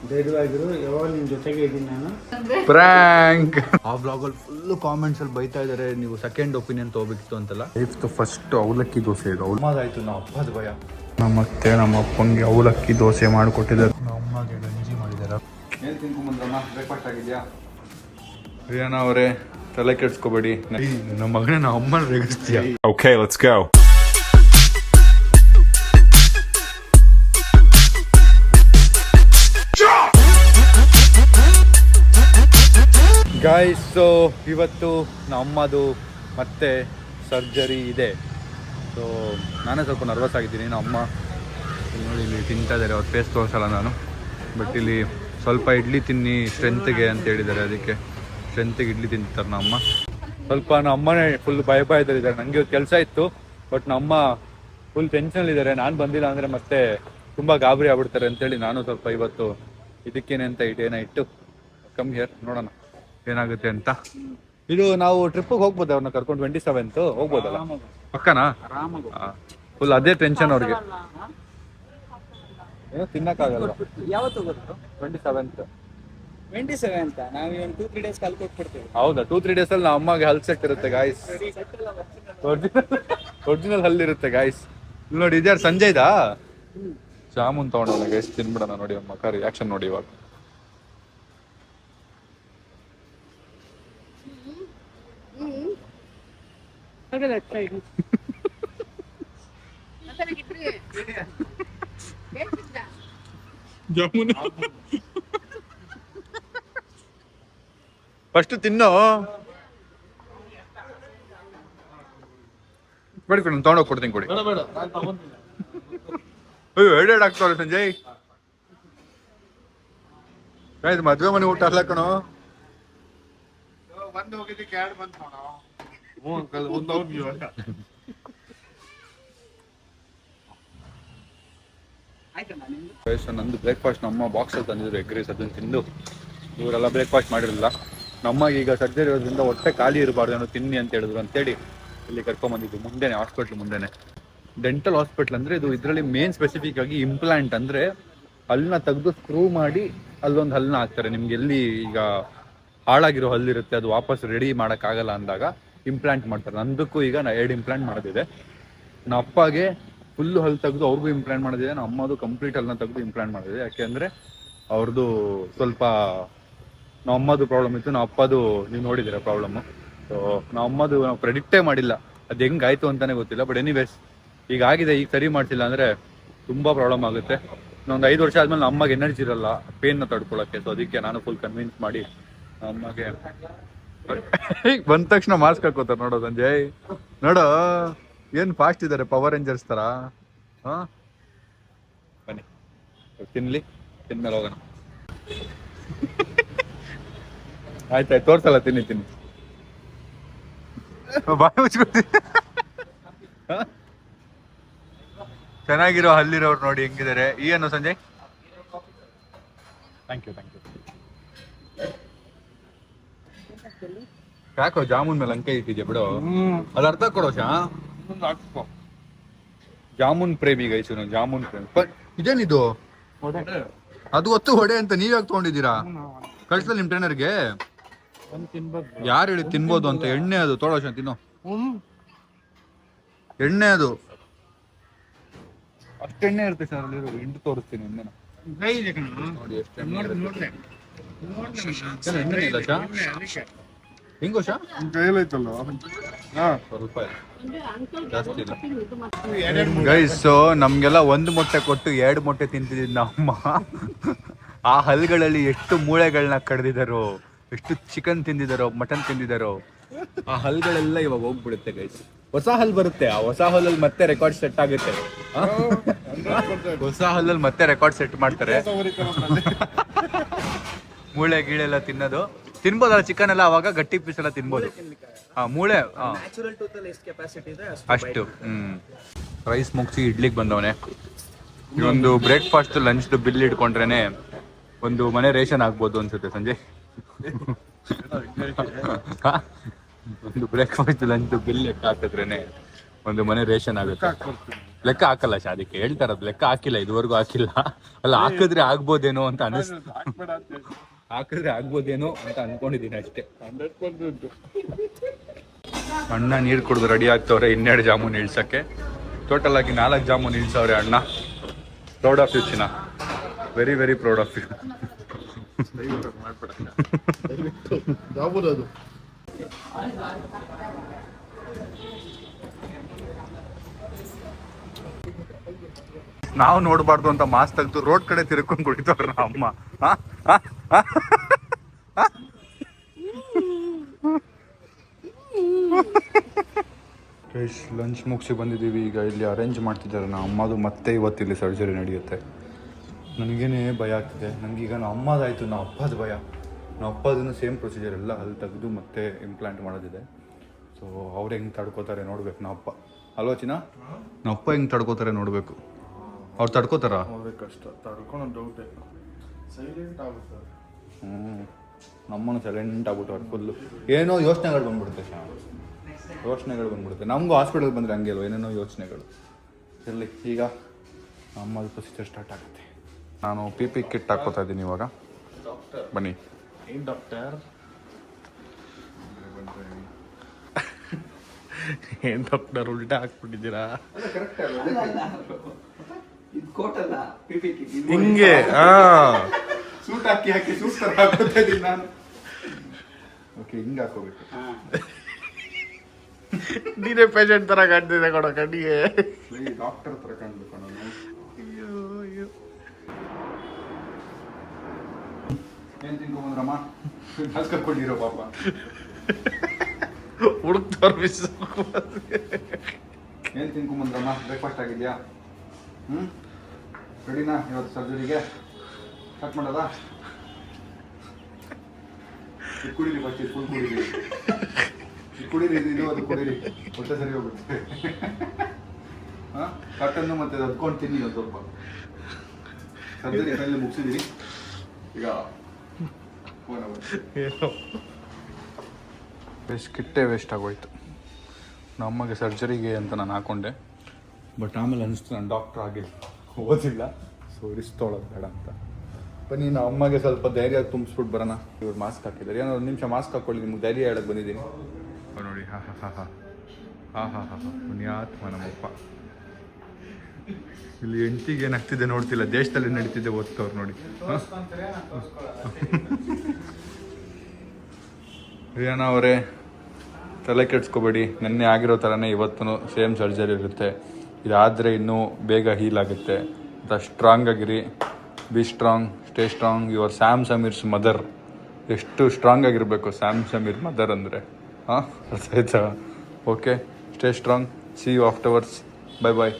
ಧೈರ್ಯವಾಗಿರು, ಯಾವಾಗ ನಿನ್ ಜೊತೆಗೆ ಇದ್ದೀನಿ ನಾನು. ಪ್ರಾಂಕ್. ಆ ಬ್ಲಾಗಲ್ಲಿ ಫುಲ್ ಕಾಮೆಂಟ್ಸ್ ಅಲ್ಲಿ ಬೈತಾ ಇದಾರೆ, ನೀವು ಸೆಕೆಂಡ್ ಒಪಿನಿಯನ್ ತಗೋಬೇಕಿತ್ತು ಅಂತಲ್ಲ. ಫಸ್ಟ್ ಅವಲಕ್ಕಿ ದೋಸೆ ಇದು ಅಮ್ಮದಾಯ್ತು, ನಮ್ಮ ಅಪ್ಪದ ಭಯ. ನಮ್ಮತ್ತೆ ನಮ್ಮ ಅಪ್ಪಂಗೆ ಅವಲಕ್ಕಿ ದೋಸೆ ಮಾಡಿಕೊಟ್ಟಿದ್ದಾರೆ, ನಮ್ಮ ಅಮ್ಮಗೆ ಗಂಜಿ ಮಾಡಿದ್ದಾರೆ. ಏನು ತಿನ್ಕೊಂಬಂದ್ರಮ್ಮ, ಬ್ರೇಕ್ಫಾಸ್ಟ್ ಆಗಿದೆಯಾ? ರಿಯಾನ ಅವರೇ ತಲೆ ಕೆಡ್ಸ್ಕೋಬೇಡಿ, ನಮ್ಮ ಮಗನೇ ನಮ್ಮ ಅಮ್ಮನ ರೇಗಿಸ್ತೀಯ. Okay, let's go. Guys, so ಇವತ್ತು ನಮ್ಮ ಅಮ್ಮದು ಮತ್ತೆ ಸರ್ಜರಿ ಇದೆ. ಸೊ ನಾನೇ ಸ್ವಲ್ಪ ನರ್ವಸ್ ಆಗಿದ್ದೀನಿ. ನಮ್ಮ ಅಮ್ಮ ನೋಡಿ ಇಲ್ಲಿ ತಿಂತಾ ಇದ್ದಾರೆ, ಅವ್ರ ಫೇಸ್ ತೋರಿಸಲ್ಲ ನಾನು, ಬಟ್ ಇಲ್ಲಿ ಸ್ವಲ್ಪ ಇಡ್ಲಿ ತಿನ್ನಿ ಸ್ಟ್ರೆಂತ್ಗೆ ಅಂತ ಹೇಳಿದ್ದಾರೆ, ಅದಕ್ಕೆ ಸ್ಟ್ರೆಂತ್ಗೆ ಇಡ್ಲಿ ತಿಂತಾರೆ ನಮ್ಮ ಅಮ್ಮ. ಸ್ವಲ್ಪ ನಮ್ಮ ಅಮ್ಮನೇ ಫುಲ್ ಭಯ ಇದ್ದಾರೆ. ನನಗೆ ಕೆಲಸ ಇತ್ತು, ಬಟ್ ನಮ್ಮ ಅಮ್ಮ ಫುಲ್ ಟೆನ್ಷನಲ್ಲಿದ್ದಾರೆ. ನಾನು ಬಂದಿಲ್ಲ ಅಂದರೆ ಮತ್ತೆ ತುಂಬ ಗಾಬರಿ ಆಗ್ಬಿಡ್ತಾರೆ ಅಂತೇಳಿ ನಾನು ಸ್ವಲ್ಪ ಇವತ್ತು ಇದಕ್ಕೇನೆ ಅಂತ ಇಟ್ಟು ಕಮ್ ಹಿಯರ್, ನೋಡೋಣ ಏನಾಗುತ್ತೆ ಅಂತ. ಇದು ನಾವು ಟ್ರಿಪ್ಪಿಗೆ ಹೋಗ್ಬೋದು, ಅವ್ರನ್ನ ಕರ್ಕೊಂಡು 27th ಹೋಗ್ಬೋದಲ್ಲ? ಪಕ್ಕನಾ? ಫುಲ್ ಅದೇ ಟೆನ್ಷನ್ ಅವ್ರಿಗೆ, ಏನೋ ತಿನ್ನಕ್ಕಾಗಲ್ಲ. ಯಾವತ್ತು ಗೊತ್ತು? 27th. 27th ನಾವು 2-3 ಡೇಸ್ ಕಾಲ್ ಕೊಟ್ಬಿಡ್ತೀವಿ. ಹೌದಾ? 2-3 ಡೇಸ್ ಅಲ್ಲಿ ನಮ್ಮ ಅಮ್ಮಗೆ ಹಲ್ ಸೆಟ್ ಇರುತ್ತೆ ಗಾಯ್ಸ್, ಒರಿಜಿನಲ್ ಹಲ್ ಇರುತ್ತೆ ಗಾಯ್ಸ್. ಇಲ್ಲಿ ನೋಡಿ, ಇದ್ಯಾರು ಸಂಜಯ್ದಾ? ಜಾಮೂನ್ ತಗೊಂಡೋಣ ಗೈಸ್, ತಿನ್ಬಿಡೋಣ. ನೋಡಿ ಅಮ್ಮ ರಿಯಾಕ್ಷನ್ ನೋಡಿ ಇವಾಗ. ಜಾಮೂನ್ ಫಸ್ಟ್ ತಿನ್ನೋ, ಬೇಡ ಕೊಡಿ, ತಗೊಂಡೋಗಿ ಕೊಡ್ತೀನಿ, ಕೊಡಿ. ಅಯ್ಯೋ, ಎರಡೆರಡು ಆಗ್ತಾವ್ರೆ ಸಂಜಯ್. ಆಯ್ತು, ಮದ್ವೆ ಮನೆ ಊಟ ಅಲ್ಲ ಕಣೋ. ಒಂದು ಹೋಗಿದ್ದಕ್ಕೆ 2 ಬಂತು ನೋಡ. ಒಂದು ಹೋಗಿ ಇವಾಗ ನಂದು ಬ್ರೇಕ್ಫಾಸ್ಟ್ ನಮ್ಮ ಬಾಕ್ಸಲ್ಲಿ ತಂದಿದ್ರು, ಎಗ್ ರೈಸ್, ಅದನ್ನು ತಿಂದು ಇವರೆಲ್ಲ ಬ್ರೇಕ್ಫಾಸ್ಟ್ ಮಾಡಿರಲಿಲ್ಲ. ನಮಗೆ ಈಗ ಸರ್ಜರಿ ಇರೋದ್ರಿಂದ ಹೊಟ್ಟೆ ಖಾಲಿ ಇರಬಾರ್ದು, ಏನೋ ತಿನ್ನಿ ಅಂತ ಹೇಳಿದ್ರು ಅಂತೇಳಿ ಇಲ್ಲಿ ಕರ್ಕೊಂಬಂದಿದ್ದು. ಮುಂದೆನೆ ಹಾಸ್ಪಿಟ್ಲ್ ಮುಂದೆನೆ, ಡೆಂಟಲ್ ಹಾಸ್ಪಿಟ್ಲ್. ಅಂದರೆ ಇದು ಇದರಲ್ಲಿ ಮೇನ್ ಸ್ಪೆಸಿಫಿಕ್ ಆಗಿ ಇಂಪ್ಲಾಂಟ್, ಅಂದರೆ ಹಲ್ಲನ್ನ ತೆಗೆದು ಸ್ಕ್ರೂ ಮಾಡಿ ಅಲ್ಲೊಂದು ಹಲ್ಲನ್ನ ಹಾಕ್ತಾರೆ. ನಿಮ್ಗೆ ಎಲ್ಲಿ ಈಗ ಹಾಳಾಗಿರೋ ಹಲ್ಲಿರುತ್ತೆ ಅದು ವಾಪಸ್ ರೆಡಿ ಮಾಡೋಕ್ಕಾಗಲ್ಲ ಅಂದಾಗ ಇಂಪ್ಲಾಂಟ್ ಮಾಡ್ತಾರೆ. ನಂದಕ್ಕೂ ಈಗ 2 ಇಂಪ್ಲಾಂಟ್ ಮಾಡೋದಿದೆ. ನಮ್ಮ ಅಪ್ಪಗೆ ಫುಲ್ಲು ಹಲ್ಲು ತೆಗೆದು ಅವ್ರಿಗೂ ಇಂಪ್ಲಾಂಟ್ ಮಾಡೋದಿದೆ, ನಮ್ಮ ಅಮ್ಮದು ಕಂಪ್ಲೀಟ್ ಹಲ್ಲನ್ನ ತೆಗೆದು ಇಂಪ್ಲಾಂಟ್ ಮಾಡೋದಿದೆ. ಯಾಕೆಂದರೆ ಅವ್ರದ್ದು ಸ್ವಲ್ಪ ನಮ್ಮ ಅಮ್ಮದು ಪ್ರಾಬ್ಲಮ್ ಇತ್ತು, ನಮ್ಮ ಅಪ್ಪದು ನೀವು ನೋಡಿದ್ದೀರ ಪ್ರಾಬ್ಲಮ್ಮು. ಸೊ ನಮ್ಮ ಅಮ್ಮದು ನಾವು ಪ್ರೆಡಿಕ್ಟೇ ಮಾಡಿಲ್ಲ, ಅದು ಹೆಂಗಾಯ್ತು ಅಂತಲೇ ಗೊತ್ತಿಲ್ಲ. ಬಟ್ ಎನಿವೇಸ್ ಈಗ ಆಗಿದೆ. ಈಗ ಸರಿ ಮಾಡ್ತಿಲ್ಲ ಅಂದರೆ ತುಂಬ ಪ್ರಾಬ್ಲಮ್ ಆಗುತ್ತೆ. ಇನ್ನೊಂದು 5 ವರ್ಷ ಆದಮೇಲೆ ನಮ್ಮ ಅಮ್ಮಗೆ ಎನರ್ಜಿ ಇರಲ್ಲ ಪೇನ್ನ ತಡ್ಕೊಳ್ಳೋಕ್ಕೆ. ಸೊ ಅದಕ್ಕೆ ನಾನು ಫುಲ್ ಕನ್ವಿನ್ಸ್ ಮಾಡಿ ಅಮ್ಮಗೆ ಬಂದ ತಕ್ಷಣ ಮಾಸ್ಕ್ ಹಾಕೋತಾರೆ. ನೋಡೋ ಸಂಜಯ್, ನೋಡೋ ಏನು ಫಾಸ್ಟ್ ಇದ್ದಾರೆ, ಪವರ್ ರೇಂಜರ್ಸ್ ಥರ. ಹಾಂ, ಬನ್ನಿ ತಿನ್ಲಿ, ತಿನ್ಮೇಲೆ ಹೋಗೋಣ. ಆಯ್ತಾಯ್ತು, ತೋರ್ಸಲ್ಲ, ತಿನ್ನಿ ಬಾಯಿ ಮುಚ್ಕೊತೀನಿ. ಚೆನ್ನಾಗಿರೋ ಹಲ್ಲಿರೋರು ನೋಡಿ ಹೆಂಗಿದ್ದಾರೆ. ಏನು ಸಂಜಯ್? Thank you. ಯಾಕೋ ಜಾಮೂನ್ ಮೇಲೆ ಅಂಕೈ ಇಟ್ಟಿದ್ಯಾ ಬಿಡು, ಅದು ಅರ್ಥ ಕೊಡೋ. ಜಾಮೂನ್ ಪ್ರೇಮಿ ಗೈಸು, ನಾವು ಜಾಮೂನ್ ಪ್ರೇಮಿ. ಇದೇನಿದು? ಅದು ಹೊತ್ತು ಹೊಡೆ ಅಂತ ನೀವ್ಯಾಕೆ ತಗೊಂಡಿದ್ದೀರಾ? ಕಳ್ಸಲ್ಲ ನಿಮ್ ಟ್ರೈನರ್ಗೆ? ಯಾರು ಹೇಳಿ ತಿನ್ಬೋದು ಅಂತ? ಎಣ್ಣೆ ಅದು, ತೋಳೋಶ ತಿನ್ನೋ. ಎಣ್ಣೆ ಅದು, ಅಷ್ಟೆಣ್ಣೆ ಇರುತ್ತೆ ಸರ್ ಅಲ್ಲಿ. ಹಿಂಡು ತೋರಿಸ್ತೀನಿ ಎಣ್ಣೆನ ನೋಡಿ, ಎಷ್ಟು ಎಣ್ಣೆ ಇರುತ್ತೆ. ಎಣ್ಣೆ ಇಲ್ಲ ಶಾ? ಹಿಂಗೋ ಶಾ? ಕೈಲೈತಲ್ಲ ಸ್ವಲ್ಪ ಜಾಸ್ತಿ ಇಲ್ಲ ಗೈಸ್. ಸೊ ನಮ್ಗೆಲ್ಲ 1 ಮೊಟ್ಟೆ ಕೊಟ್ಟು 2 ಮೊಟ್ಟೆ ತಿಂತಿದ್ದ ನಮ್ಮ ಆ ಹಲ್ಗಳಲ್ಲಿ ಎಷ್ಟು ಮೂಳೆಗಳನ್ನ ಕಡ್ದಿದಾರೋ, ಎಷ್ಟು ಚಿಕನ್ ತಿಂದಿದಾರೋ, ಮಟನ್ ತಿಂದಿದಾರೋ, ಆ ಹಲ್ಗಳೆಲ್ಲ ಇವಾಗ ಹೋಗ್ಬಿಡುತ್ತೆ ಗೈಸ್. ಹೊಸ ಹಲ್ ಬರುತ್ತೆ, ಆ ಹೊಸ ಹಲ್ಲಲ್ಲಿ ಮತ್ತೆ ರೆಕಾರ್ಡ್ ಸೆಟ್ ಆಗುತ್ತೆ. ಹೊಸ ಹಲ್ಲಲ್ಲಿ ಮತ್ತೆ ರೆಕಾರ್ಡ್ ಸೆಟ್ ಮಾಡ್ತಾರೆ. ಮೂಳೆ ಗೀಳೆಲ್ಲ ತಿನ್ಬೋದಲ್ಲ ಚಿಕನ್ ಎಲ್ಲ, ಅವಾಗ ಗಟ್ಟಿ ಪೀಸ್ ಎಲ್ಲ ತಿನ್ಬೋದು. ಮೂಳೆ ಅಷ್ಟು. ರೈಸ್ ಮುಗಿಸಿ ಇಡ್ಲಿಗೆ ಬಂದವನೆ. ಇದೊಂದು ಬ್ರೇಕ್ಫಾಸ್ಟ್ ಲಂಚ್ ಬಿಲ್ ಇಟ್ಕೊಂಡ್ರೇನೆ ಒಂದು ಮನೆ ರೇಷನ್ ಆಗ್ಬೋದು ಅನ್ಸುತ್ತೆ ಸಂಜಯ್. ಒಂದು ಬ್ರೇಕ್ಫಾಸ್ಟ್ ಲಂಚ್ ಬಿಲ್ ಹಾಕಿದ್ರೇನೆ ಒಂದು ಮನೆ ರೇಷನ್ ಆಗುತ್ತೆ. ಲೆಕ್ಕ ಹಾಕಲ್ಲ ಅದಕ್ಕೆ ಹೇಳ್ತಾರದು, ಲೆಕ್ಕ ಹಾಕಿಲ್ಲ ಇದುವರೆಗೂ ಹಾಕಿಲ್ಲ. ಅಲ್ಲ ಹಾಕಿದ್ರೆ ಆಗ್ಬೋದೇನೋ ಅಂತ ಹಾಕಿದ್ರೆ ಆಗ್ಬೋದೇನೋ ಅಂತ ಅನ್ಕೊಂಡಿದ್ದೀನಿ ಅಷ್ಟೇ. ಅಣ್ಣ ನೀರು ಕುಡಿದು ರೆಡಿ ಆಗ್ತವ್ರೆ 12 ಜಾಮೂನ್ ಇಳ್ಸಕ್ಕೆ. ಟೋಟಲ್ ಆಗಿ 4 ಜಾಮೂನ್ ಇಳ್ಸವ್ರೆ ಅಣ್ಣ. ಪ್ರೌಡ್ ಆಫ್ ಯು ಚಿನ್ನ, very very proud of you. ನಾವು ನೋಡ್ಬಾರ್ದು ಅಂತ ಮಾಸ್ ತೆಗ್ದು ರೋಡ್ ಕಡೆ ತಿರ್ಕೊಂಡು ಕುಡಿತವ್ರ ಅಮ್ಮ. ಲಂಚ್ ಮುಗಿಸಿ ಬಂದಿದ್ದೀವಿ. ಈಗ ಇಲ್ಲಿ ಅರೇಂಜ್ ಮಾಡ್ತಿದ್ದಾರೆ ನಮ್ಮ ಅಮ್ಮದು. ಮತ್ತೆ ಇವತ್ತು ಇಲ್ಲಿ ಸರ್ಜರಿ ನಡೆಯುತ್ತೆ. ನನಗೇನೆ ಭಯ ಆಗ್ತಿದೆ. ನನಗೀಗ ನಮ್ಮ ಅಮ್ಮದಾಯಿತು, ನಮ್ಮ ಅಪ್ಪದ ಭಯ. ನಮ್ಮ ಅಪ್ಪದನ್ನು ಸೇಮ್ ಪ್ರೊಸೀಜರ್ ಎಲ್ಲ ಅಲ್ಲಿ ತೆಗೆದು ಮತ್ತೆ ಇಂಪ್ಲಾಂಟ್ ಮಾಡೋದಿದೆ. ಸೊ ಅವ್ರು ಹೆಂಗೆ ತಡ್ಕೋತಾರೆ ನೋಡ್ಬೇಕು. ನಮ್ಮ ಅಪ್ಪ ಆಲೋಚನಾ, ನಮ್ಮ ಅಪ್ಪ ಹೆಂಗೆ ತಡ್ಕೋತಾರೆ ನೋಡಬೇಕು. ಅವ್ರು ತಡ್ಕೋತಾರ? ಕಷ್ಟ ತಡ್ಕೊಳೋ ಡೌಟ್ ಸೈಲೆಂಟ್ ಆಗುತ್ತೆ. ನಮ್ಮನ್ನು ಸೈಲೆಂಟ್ ಆಗ್ಬಿಟ್ಟು ಫುಲ್ಲು ಏನೋ ಯೋಚನೆಗಳು ಬಂದ್ಬಿಡುತ್ತೆ. ನಮಗೂ ಹಾಸ್ಪಿಟಲ್ ಬಂದರೆ ಹಂಗೆ ಅಲ್ವ, ಏನೇನೋ ಯೋಚನೆಗಳು ಇರಲಿ. ಈಗ ನಮ್ಮದು ಪ್ರೊಸೀಜರ್ ಸ್ಟಾರ್ಟ್ ಆಗುತ್ತೆ. ನಾನು PP ಕಿಟ್ ಹಾಕ್ಕೋತಾ ಇದ್ದೀನಿ ಇವಾಗ. ಬನ್ನಿ. ಏನು ಡಾಕ್ಟರ್? ಏನು ಡಾಕ್ಟರ್ ಉಲ್ಟಾ ಹಾಕ್ಬಿಟ್ಟಿದ್ದೀರಾ? ಹಿಂಗೆ ಸೂಟ್ ಹಾಕಿ ಸೂಟ್ ಥರ ಹಾಕೋತಾ ಇದ್ದೀನಿ ನಾನು. ಓಕೆ, ಹಿಂಗೆ ಹಾಕೋಬೇಕು. ನೀನೇ ಪೇಷಂಟ್ ಥರ ಕಾಣ್ತಿದ್ದೆ ಕೊಡೋ ಕಣ್ಣಿಗೆ. ಡಾಕ್ಟರ್ ಥರ ಕಾಣ್ಬೇಕು ನಾನು. ಏನು ತಿನ್ಕೊಂಬಂದ್ರಮ್ಮ? ಹಾಸ್ಕೊಂಡಿರೋ ಪಾಪ ಹುಡುಕ್ತವ್ರ ಮಿಸ್. ಏನು ತಿನ್ಕೊಂಬಂದ್ರಮ್ಮ? ಬ್ರೇಕ್ಫಾಸ್ಟ್ ಆಗಿದೆಯಾ? ರೆಡಿನಾ ಇವತ್ತು ಸರ್ಜರಿಗೆ? ಸ್ಟಾರ್ಟ್ ಮಾಡೋದಾ? ಇದು ಕುಡೀರಿ ಫಸ್ಟ್, ಇದು ಫುಲ್ ಕುಡೀರಿ. ಇದು ಕುಡೀರಿ, ಇದು ಅದು ಕುಡೀರಿ, ಹೊಟ್ಟೆ ಸರಿ ಹೋಗುತ್ತೆ. ಹಾಂ, ಕಟ್ಟನ್ನು ಮತ್ತೆ ಅದ್ಕೊಂಡು ತಿನ್ನಿ ಒಂದು ಸ್ವಲ್ಪ. ಸರ್ಜರಿ ಫೈನಲಿ ಮುಗಿಸಿದ್ದೀರಿ. ಈಗ ಕಿಟ್ಟೆ ವೇಸ್ಟ್ ಆಗೋಯ್ತು. ನಮ್ಮಗೆ ಸರ್ಜರಿಗೆ ಅಂತ ನಾನು ಹಾಕೊಂಡೆ. ಬಟ್ ಆಮೇಲೆ ಅನಿಸ್ತು ನಾನು ಡಾಕ್ಟ್ರ್ ಆಗಿಲ್ಲ, ಓದಿಲ್ಲ, ಸೊ ರಿಸ್ಕ್ ತೊಗೊಳೋದು ಬೇಡ ಅಂತ. ಬನ್ನಿ ನಾವು ಅಮ್ಮಗೆ ಸ್ವಲ್ಪ ಧೈರ್ಯ ತುಂಬಿಸ್ಬಿಟ್ಟು ಬರೋಣ. ಇವ್ರು ಮಾಸ್ಕ್ ಹಾಕಿದ್ದಾರೆ. ಏನೋ 1 ನಿಮಿಷ ಮಾಸ್ಕ್ ಹಾಕ್ಕೊಳ್ಳಿ, ನಿಮ್ಗೆ ಧೈರ್ಯ ಹೇಳಕ್ಕೆ ಬಂದಿದ್ದೀನಿ ನೋಡಿ. ಪುಣ್ಯಾತ್ಮ ನಮ್ಮಪ್ಪ. ಇಲ್ಲಿ ಹೆಂಡ್ತಿಗೆ ಏನಾಗ್ತಿದೆ ನೋಡ್ತಿಲ್ಲ, ದೇಶದಲ್ಲಿ ನಡೀತಿದೆ ಓದ್ತವ್ರು ನೋಡಿ. ರಿಯಾನ ಅವರೇ ತಲೆ ಕೆಡ್ಸ್ಕೊಬೇಡಿ, ನೆನ್ನೆ ಆಗಿರೋ ಥರನೇ ಇವತ್ತು ಸೇಮ್ ಸರ್ಜರಿ ಇರುತ್ತೆ. ಇದಾದರೆ ಇನ್ನೂ ಬೇಗ ಹೀಲ್ ಆಗುತ್ತೆ. ಸ್ಟ್ರಾಂಗ್ ಆಗಿರಿ, be strong, stay strong. Your Sam Sameer's mother. ಎಷ್ಟು ಸ್ಟ್ರಾಂಗ್ ಆಗಿರಬೇಕು ಸ್ಯಾಮ್ ಸಮೀರ್ ಮದರ್ ಅಂದರೆ. ಹಾಂ, ಅರ್ಥ ಆಯ್ತಾ? Okay, stay strong. See you afterwards. Bye.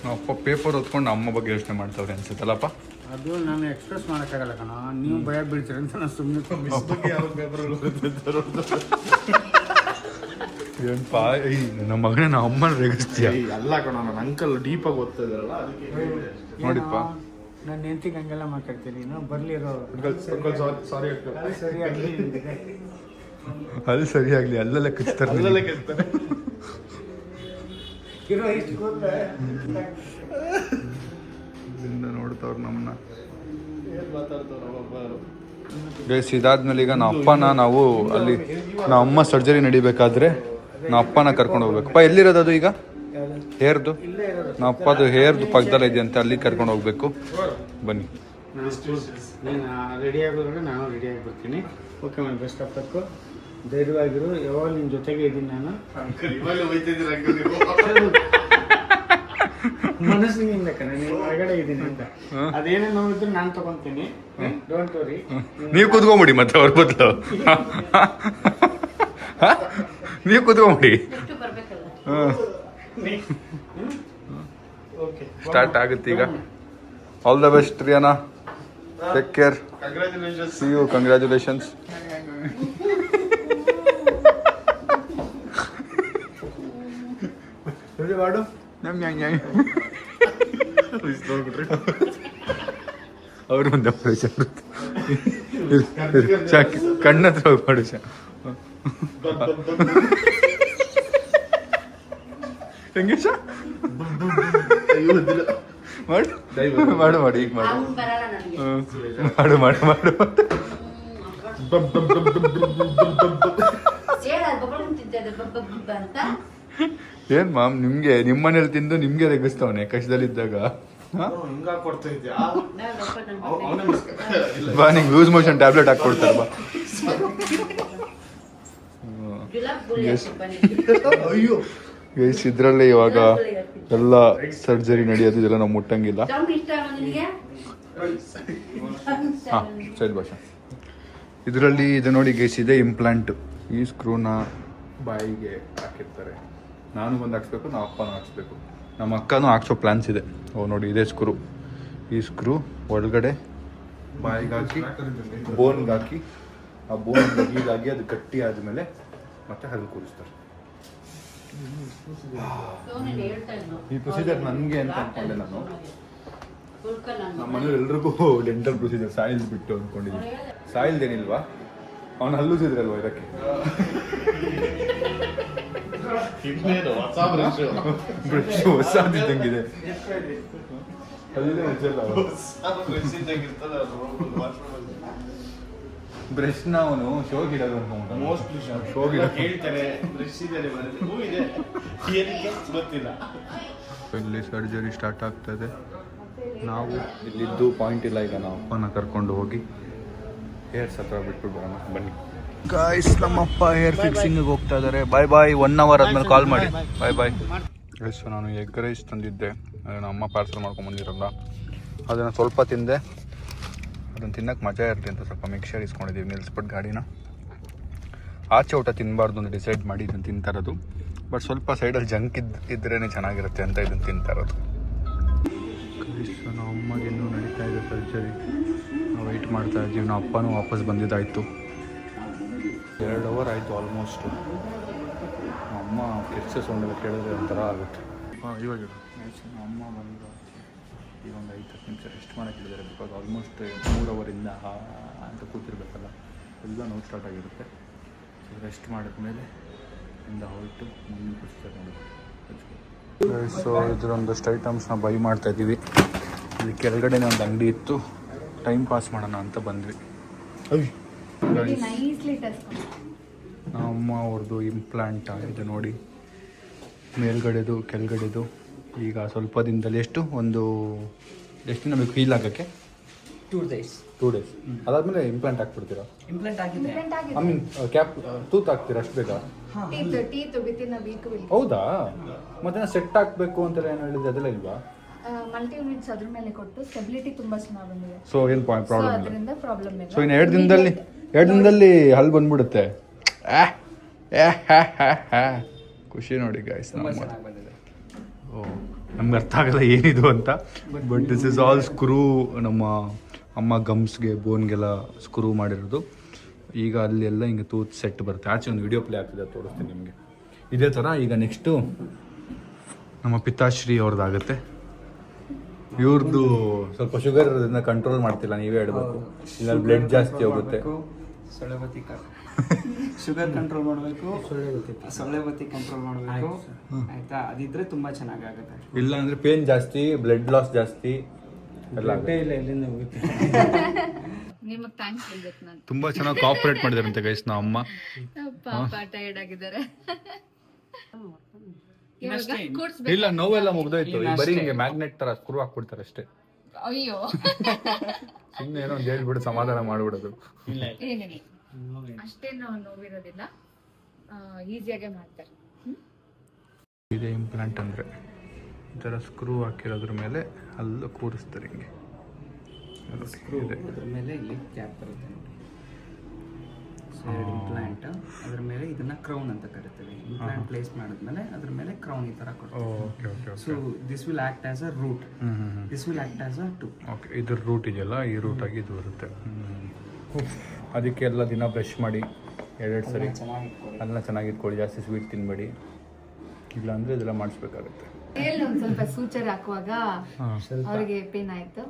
ನಮ್ಮ ಅಪ್ಪ ಪೇಪರ್ ಹೊತ್ಕೊಂಡು ಅಮ್ಮ ಬಗ್ಗೆ ಯೋಚನೆ ಮಾಡ್ತಾವ್ರೆ ಅನ್ಸುತ್ತಲ್ಲಪ್ಪ. ಅದು ನಾನು ಎಕ್ಸ್ಪ್ರೆಸ್ ಮಾಡೋಕ್ಕಾಗಲ್ಲ ಕಣ, ನೀವು ಭಯ ಬೀಳ್ತೀರಿ ಅಂತ ನಾನು ಸುಮ್ಮನೆ ಏನಪ್ಪ ನಮ್ಮ ಮಗನೇ ನಮ್ಮ ಅಮ್ಮನ ರೇಗಿಸ್ತೀಯ? ಅಲ್ಲ ಕಣ, ನನ್ನ ಅಂಕಲ್ ಡೀಪಾಗಿ ಓದ್ತಾ ಇದ್ದಾರಲ್ಲ ಅದಕ್ಕೆ ನೋಡಿಪ್ಪ. ನನ್ನ ಹೆಂಡತಿಗೆ ಹಂಗೆಲ್ಲ ಮಾತಾಡ್ತೀನಿ. ಇನ್ನೂ ಬರಲಿರೋ ಸಾರಿ ಸರಿಯಾಗಿ ಅಲ್ಲಿ ಸರಿಯಾಗಲಿ, ಅಲ್ಲೆಲ್ಲ ಕಿಚ್ತಾರೆ. ಇರೋ ಇಷ್ಟು ಕೂತ್ರೆ ನೋಡ್ತವ್ರು ನಮ್ಮನ್ನ. ಗೈಸ್, ಇದಾದ್ಮೇಲೆ ಈಗ ನಮ್ಮ ಅಪ್ಪನ ನಾವು ಅಲ್ಲಿ ನಮ್ಮ ಅಮ್ಮ ಸರ್ಜರಿ ನಡಿಬೇಕಾದ್ರೆ ನಮ್ಮ ಅಪ್ಪನ ಕರ್ಕೊಂಡು ಹೋಗ್ಬೇಕಪ್ಪ. ಎಲ್ಲಿರೋದು ಅದು ಈಗ? ಹೇರ್ದು ನಮ್ಮ ಅಪ್ಪದು ಹೇರ್ದು ಪಕ್ಕದಲ್ಲ ಇದೆಯಂತೆ, ಅಲ್ಲಿ ಕರ್ಕೊಂಡು ಹೋಗ್ಬೇಕು. ಬನ್ನಿ. ನೀನು ರೆಡಿ ಆಗೋದ್ರೆ ನಾನು ರೆಡಿಯಾಗಿ ಬರ್ತೀನಿ. Okay madam, best of luck. ಧೈರ್ಯವಾಗಿರು, ಯಾವಾಗ ನಿಮ್ಮ ಜೊತೆಗೆ ಇದ್ದೀನಿ ನಾನು. ಮನಸ್ಸಿನಿಂದ ಕಣ, ನೀವು ಹೊರಗಡೆ ಇದ್ದೀನಿ ಅಂತ. ಅದೇನೇ ನೋಡಿದ್ರು ನಾನು ತಗೊಂತೀನಿ. Don't worry. ನೀವು ಕೂತ್ಕೊಂಬಿಡಿ ಮತ್ತೆ ಅವ್ರ ಬದಲು. ನೀವು ಕೂತ್ಕೊಂಬಿಡಿ. ಸ್ಟಾರ್ಟ್ ಆಗುತ್ತೆ ಈಗ. All the best Riyana, take care, see you, congratulations. ಮಾಡು. ಅವ್ರ ಮುಂದೆ ಕಣ್ಣತ್ರ ಹೋಗಿ ಮಾಡು. ಹೆಂಗೇಶ ಮಾಡು ಮಾಡು ಈಗ ಮಾಡು ಮಾಡು ಮಾಡು ಮಾಡು ಏನ್ ಮಾಮ್ ನಿಮ್ಗೆ ನಿಮ್ಮನೇಲಿ ತಿಂದು ನಿಮ್ಗೆ ರೆಗಿಸ್ತವನೆ ಕಷ್ಟದಲ್ಲಿದ್ದಾಗ ಕೊಡ್ತಾ ಇದ್ಯಾ ಬಾ ನಿಂಗೆ ಲೂಸ್ ಮೋಷನ್ ಟ್ಯಾಬ್ಲೆಟ್ ಹಾಕೊಡ್ತಾರೆ ಬಾ. ಅಯ್ಯೋ ಗೈಸ್ ಇದ್ರಲ್ಲೇ ಇವಾಗ ಎಲ್ಲ ಸರ್ಜರಿ ನಡೆಯೋದು ಇದೆಲ್ಲ ನಾವು ಮುಟ್ಟಂಗಿಲ್ಲ. ಹಾ ಸರಿ ಭಾಷಾ. ಇದರಲ್ಲಿ ಇದು ನೋಡಿ ಗೈಸ್ ಇದೆ ಇಂಪ್ಲಾಂಟ್. ಈ ಸ್ಕ್ರೂನ ಬಾಯಿಗೆ ಹಾಕಿರ್ತಾರೆ. ನಾನು ಬಂದು ಹಾಕ್ಸ್ಬೇಕು, ನಮ್ಮ ಅಪ್ಪನೂ ಹಾಕ್ಸ್ಬೇಕು. ನಮ್ಮ ಅಕ್ಕನೂ ಹಾಕ್ಸೋ ಪ್ಲ್ಯಾನ್ಸ್ ಇದೆ. ಓ ನೋಡಿ ಇದೇ ಸ್ಕ್ರೂ. ಈ ಸ್ಕ್ರೂ ಒಳಗಡೆ ಬಾಯಿಗೆ ಹಾಕಿ ಬೋನ್ಗೆ ಹಾಕಿ ಆ ಬೋನ್ ಹೀಗಾಗಿ ಅದು ಗಟ್ಟಿ ಆದಮೇಲೆ ಮತ್ತೆ ಹಲ್ಲು ಕೂರಿಸ್ತಾರೆ. ಈ ಪ್ರೊಸೀಜರ್ ನನಗೆ ಅಂತ ಅಂದ್ಕೊಂಡೆ ನಾನು. ನಮ್ಮ ಮನೇಲಿ ಎಲ್ರಿಗೂ ಡೆಂಟಲ್ ಪ್ರೊಸೀಜರ್ ಸಾಯಿಲ್ ಬಿಟ್ಟು ಅಂದ್ಕೊಂಡಿದ್ದೀನಿ. ಸಾಯಿಲ್ದೇನಿಲ್ವಾ, ಅವನು ಹಲ್ಲುಸಿದ್ರಲ್ವಾ ಇದಕ್ಕೆ. ಬ್ರಷ್ ಹೊಸದಿದ್ದಂಗಿದೆ. ಬ್ರಷ್ನ ಅವನು ಶೋಗಿಡೋದು ಇಲ್ಲಿ ಸರ್ಜರಿ ಸ್ಟಾರ್ಟ್ ಆಗ್ತದೆ. ನಾವು ಇಲ್ಲಿದ್ದು ಪಾಯಿಂಟ್ ಇಲ್ಲ. ಈಗ ನಾವು ಅಪ್ಪನ ಕರ್ಕೊಂಡು ಹೋಗಿ ಹೇರ್ಸ್ ಹತ್ರ ಬಿಟ್ಬಿಟ್ಟು ಬರೋಣ ಬನ್ನಿ. ಗಾಯ್ಸ್ ನಮ್ಮಪ್ಪ ಹೇರ್ ಫಿಕ್ಸಿಂಗಿಗೆ ಹೋಗ್ತಾ ಇದ್ದಾರೆ. ಬಾಯ್ ಬಾಯ್. 1 hour ಆದ್ಮೇಲೆ ಕಾಲ್ ಮಾಡಿ. ಬಾಯ್ ಬಾಯ್. ಗೈಸ್ ನಾನು ಎಗ್ ರೈಸ್ ತಂದಿದ್ದೆ, ಅದನ್ನು ಅಮ್ಮ ಪಾರ್ಸಲ್ ಮಾಡ್ಕೊಂಬಂದಿರಲ್ಲ. ಅದನ್ನು ಸ್ವಲ್ಪ ತಿಂದೆ. ಅದನ್ನು ತಿನ್ನೋಕ್ಕೆ ಮಜಾ ಇರುತ್ತೆ ಅಂತ ಸ್ವಲ್ಪ ಮಿಕ್ಸರ್ ಇಸ್ಕೊಂಡಿದ್ದೀವಿ ನಿಲ್ಲಿಸ್ಬಿಟ್ಟು ಗಾಡಿನ. ಆಚೆ ಊಟ ತಿನ್ನಬಾರ್ದು ಅಂತ ಡಿಸೈಡ್ ಮಾಡಿ ಇದನ್ನು ತಿಂತಾ ಇರೋದು. ಬಟ್ ಸ್ವಲ್ಪ ಸೈಡಲ್ಲಿ ಜಂಕ್ ಇದ್ರೇ ಚೆನ್ನಾಗಿರುತ್ತೆ ಅಂತ ಇದನ್ನು ತಿಂತಾ ಇರೋದು. ನಮ್ಮ ಅಮ್ಮಗೆ ಇನ್ನೂ ನಡೀತಾ ಇದೆ ಸರ್ಜರಿ. ನಾವು ವೆಯ್ಟ್ ಮಾಡ್ತಾ ಇದ್ದೀವಿ. ನಾವು ಅಪ್ಪನೂ ವಾಪಸ್ ಬಂದಿದ್ದಾಯಿತು. 2 hour ಆಯಿತು ಆಲ್ಮೋಸ್ಟು. ಅಮ್ಮ ಕಿರ್ಚೋ ಸೌಂಡೆಲ್ಲ ಕೇಳಿದ್ರೆ ಒಂಥರ ಆಗುತ್ತೆ. ಇವಾಗ ಅಮ್ಮ ಬಂದು ಈಗ ಒಂದು 5-10 ನಿಮಿಷ ರೆಸ್ಟ್ ಮಾಡೋಕ್ಕೆ ಹೇಳಿದ್ದಾರೆ. ಬಿಕಾಸ್ ಆಲ್ಮೋಸ್ಟ್ 3 ಅವರಿಂದ ಅಂತ ಕೂತಿರ್ಬೇಕಲ್ಲ, ಎಲ್ಲ ನೋವು ಸ್ಟಾರ್ಟ್ ಆಗಿರುತ್ತೆ. ಸೊ ರೆಸ್ಟ್ ಮಾಡಿದ್ಮೇಲೆ ಇಂದ ಹೊರಟು ಮುಂದಿನ ಪ್ರೊಸೀಜರ್ ಮಾಡೋದು. ಸೊ ಇದರೊಂದಷ್ಟು ಐಟಮ್ಸ್ನ ಬೈ ಮಾಡ್ತಾಯಿದ್ದೀವಿ. ಇಲ್ಲಿ ಕೆಳಗಡೆನೇ ಒಂದು ಅಂಗಡಿ ಇತ್ತು, ಟೈಮ್ ಪಾಸ್ ಮಾಡೋಣ ಅಂತ ಬಂದ್ವಿ. ಅಮ್ಮ ಅವ್ರದ್ದು ಇಂಪ್ಲಾಂಟ್ ಇದು ನೋಡಿ, ಮೇಲ್ಗಡೆದು ಕೆಳಗಡೆದು. ಈಗ ಸ್ವಲ್ಪ ದಿನದಲ್ಲಿ ಎಷ್ಟು ನಮಗೆ ಫೀಲ್ ಆಗೋಕ್ಕೆ 2 days. ಅದಾದಮೇಲೆ ಇಂಪ್ಲಾಂಟ್ ಹಾಕ್ಬಿಡ್ತೀರಾ? ಇಂಪ್ಲಾಂಟ್ ಆಗಿದೆ. ಐ ಮೀನ್ ಕ್ಯಾಪ್ ತೂತ್ ಹಾಕ್ತೀರಾ ಅಷ್ಟು ಬೇಗ? ಹೌದಾ? ಮತ್ತೆ ಸೆಟ್ ಹಾಕಬೇಕು ಅಂತೆಲ್ಲ ಏನು ಹೇಳಿದ್ರೆ ಅದೆಲ್ಲ ಇಲ್ವಾ? ಮಲ್ಟಿ ಯೂನಿಟ್ಸ್ ಅದ್ರ ಮೇಲೆ ಕೊಟ್ಟು ಸ್ಟೆಬಿಲಿಟಿ ತುಂಬಾ ಚೆನ್ನಾಗಿ ಬಂದಿದೆ. ಸೊ ಏನು ಪ್ರಾಬ್ಲಮ್ ಇಲ್ಲ. ಅದರಿಂದ ಪ್ರಾಬ್ಲಮ್ ಇಲ್ಲ. ಸೊ ಇನ್ನು 2 ದಿನದಲ್ಲಿ ಹಲ್ಲು ಬಂದ್ಬಿಡುತ್ತೆ. ಖುಷಿ ನೋಡಿ ಗಾಯ್ಸ್. ಓ ನಮ್ಗೆ ಅರ್ಥ ಆಗಲ್ಲ ಏನಿದು ಅಂತ. But this is all screw. ನಮ್ಮ ಅಮ್ಮ ಗಮ್ಸ್ಗೆ ಬೋನ್ಗೆಲ್ಲ ಸ್ಕ್ರೂ ಮಾಡಿರೋದು. ಈಗ ಅಲ್ಲಿ ಎಲ್ಲ ಹಿಂಗೆ ತೂತ್ ಸೆಟ್ ಬರುತ್ತೆ. ಆಚೆ ಒಂದು ವಿಡಿಯೋ ಪ್ಲೇ ಆಗ್ತಿದೆ, ತೋರಿಸ್ತೀನಿ ನಿಮಗೆ. ಇದೇ ಥರ ಈಗ ನೆಕ್ಸ್ಟು ನಮ್ಮ ಪಿತಾಶ್ರೀ ಅವ್ರದ್ದಾಗುತ್ತೆ. ಇವ್ರದ್ದು ಸ್ವಲ್ಪ ಶುಗರ್ ಇರೋದ್ರಿಂದ ಕಂಟ್ರೋಲ್ ಮಾಡ್ತಿಲ್ಲ, ನೀವೇ ಹೇಳ್ಬೇಕು. ಇಲ್ಲ ಬ್ಲಡ್ ಜಾಸ್ತಿ ಹೋಗುತ್ತೆ. ಶುಗರ್ ಕಂಟ್ರೋಲ್ ಮಾಡಬೇಕು, ಸೊಳ್ಳೆ ಬತ್ತಿ ಕಂಟ್ರೋಲ್ ಮಾಡಬೇಕು. ಆಯ್ತಾ? ಅದಿದ್ರೆ ತುಂಬಾ ಚೆನ್ನಾಗಾಗುತ್ತೆ. ಇಲ್ಲ ಅಂದ್ರೆ ಪೇನ್ ಜಾಸ್ತಿ, ಬ್ಲಡ್ ಲಾಸ್ ಜಾಸ್ತಿ ಎಲ್ಲ ಇಲ್ಲ ಎಲ್ಲಿಂದ ಹೋಗುತ್ತೆ. ನಿಮಗೆ ಥ್ಯಾಂಕ್ಸ್ ಹೇಳ್ಬೇಕು ನಾನು. ತುಂಬಾ ಚೆನ್ನಾಗಿ ಕೋಆಪರೇಟ್ ಮಾಡಿದಾರಂತೆ ಗೈಸ್ ನಮ್ಮ ಅಮ್ಮ. ಪಾಪ ಟೈರ್ಡ್ ಆಗಿದ್ದಾರೆ. ಇಲ್ಲ ನೋವೆಲ್ಲ ಮುಗ್ದೋಯ್ತು. ಬರೀ ಹಿಂಗೆ ಮ್ಯಾಗ್ನೆಟ್ ತರ ಸ್ಕ್ರೂ ಹಾಕ್ಬಿಡ್ತಾರೆ ಅಷ್ಟೇ. ಅಯ್ಯೋ ಸುಮ್ಮನೆ ಏನೋ ಒಂದು ಹೇಳ್ಬಿಟ್ಟು ಸಮಾಧಾನ ಮಾಡ್ಬಿಡೋದು. ಏನಿಲ್ಲ, ಅಷ್ಟೇನು ನೋವಿರೋದಿಲ್ಲ, ಈಸಿಯಾಗೆ ಮಾಡ್ತಾರೆ. ಇದೇ ಇಂಪ್ಲಾಂಟ್ ಅಂದರೆ ಈ ಥರ ಸ್ಕ್ರೂ ಹಾಕಿರೋದ್ರ ಮೇಲೆ ಅಲ್ಲೂ ಕೂರಿಸ್ತಾರೆ ಹಿಂಗೆ. ಸ್ಕ್ರೂ ಅದ್ರ ಮೇಲೆ ಇಲ್ಲಿ ಕ್ಯಾಪ್ ಬರುತ್ತೆ ನೋಡಿ. ಇಂಪ್ಲಾಂಟ್ ಅದ್ರ ಮೇಲೆ ಇದನ್ನ ಕ್ರೌನ್ ಅಂತ ಕರಿತೀವಿ. ಇಂಪ್ಲಾಂಟ್ ಪ್ಲೇಸ್ ಮಾಡಿದ್ಮೇಲೆ ಅದ್ರ ಮೇಲೆ ಕ್ರೌನ್ ಈ ತರ ಕೊಡ್ತೀವಿ. So this will act as a root, this will act as a tooth. Okay, ಇದ್ರ ರೂಟ್ ಇದೆಯಲ್ಲ, ಈ ರೂಟ್ ಆಗಿ ಇದು ಬರುತ್ತೆ. ಅದಕ್ಕೆ ಎಲ್ಲ ದಿನ ಬ್ರಷ್ ಮಾಡಿ 2 ಸರಿ ಅದನ್ನ ಚೆನ್ನಾಗಿ ಇಟ್ಕೊಳ್ಳಿ. ಜಾಸ್ತಿ ಸ್ವೀಟ್ ತಿನ್ಬೇಡಿ, ಇಲ್ಲಾಂದರೆ ಇದೆಲ್ಲ ಮಾಡಿಸ್ಬೇಕಾಗತ್ತೆ. ಒಂದು ಸ್ವಲ್ಪ ಸೂಚರ್ ಹಾಕುವಾಗ ಅವರಿಗೆ ಪೇನ್ ಆಯ್ತು.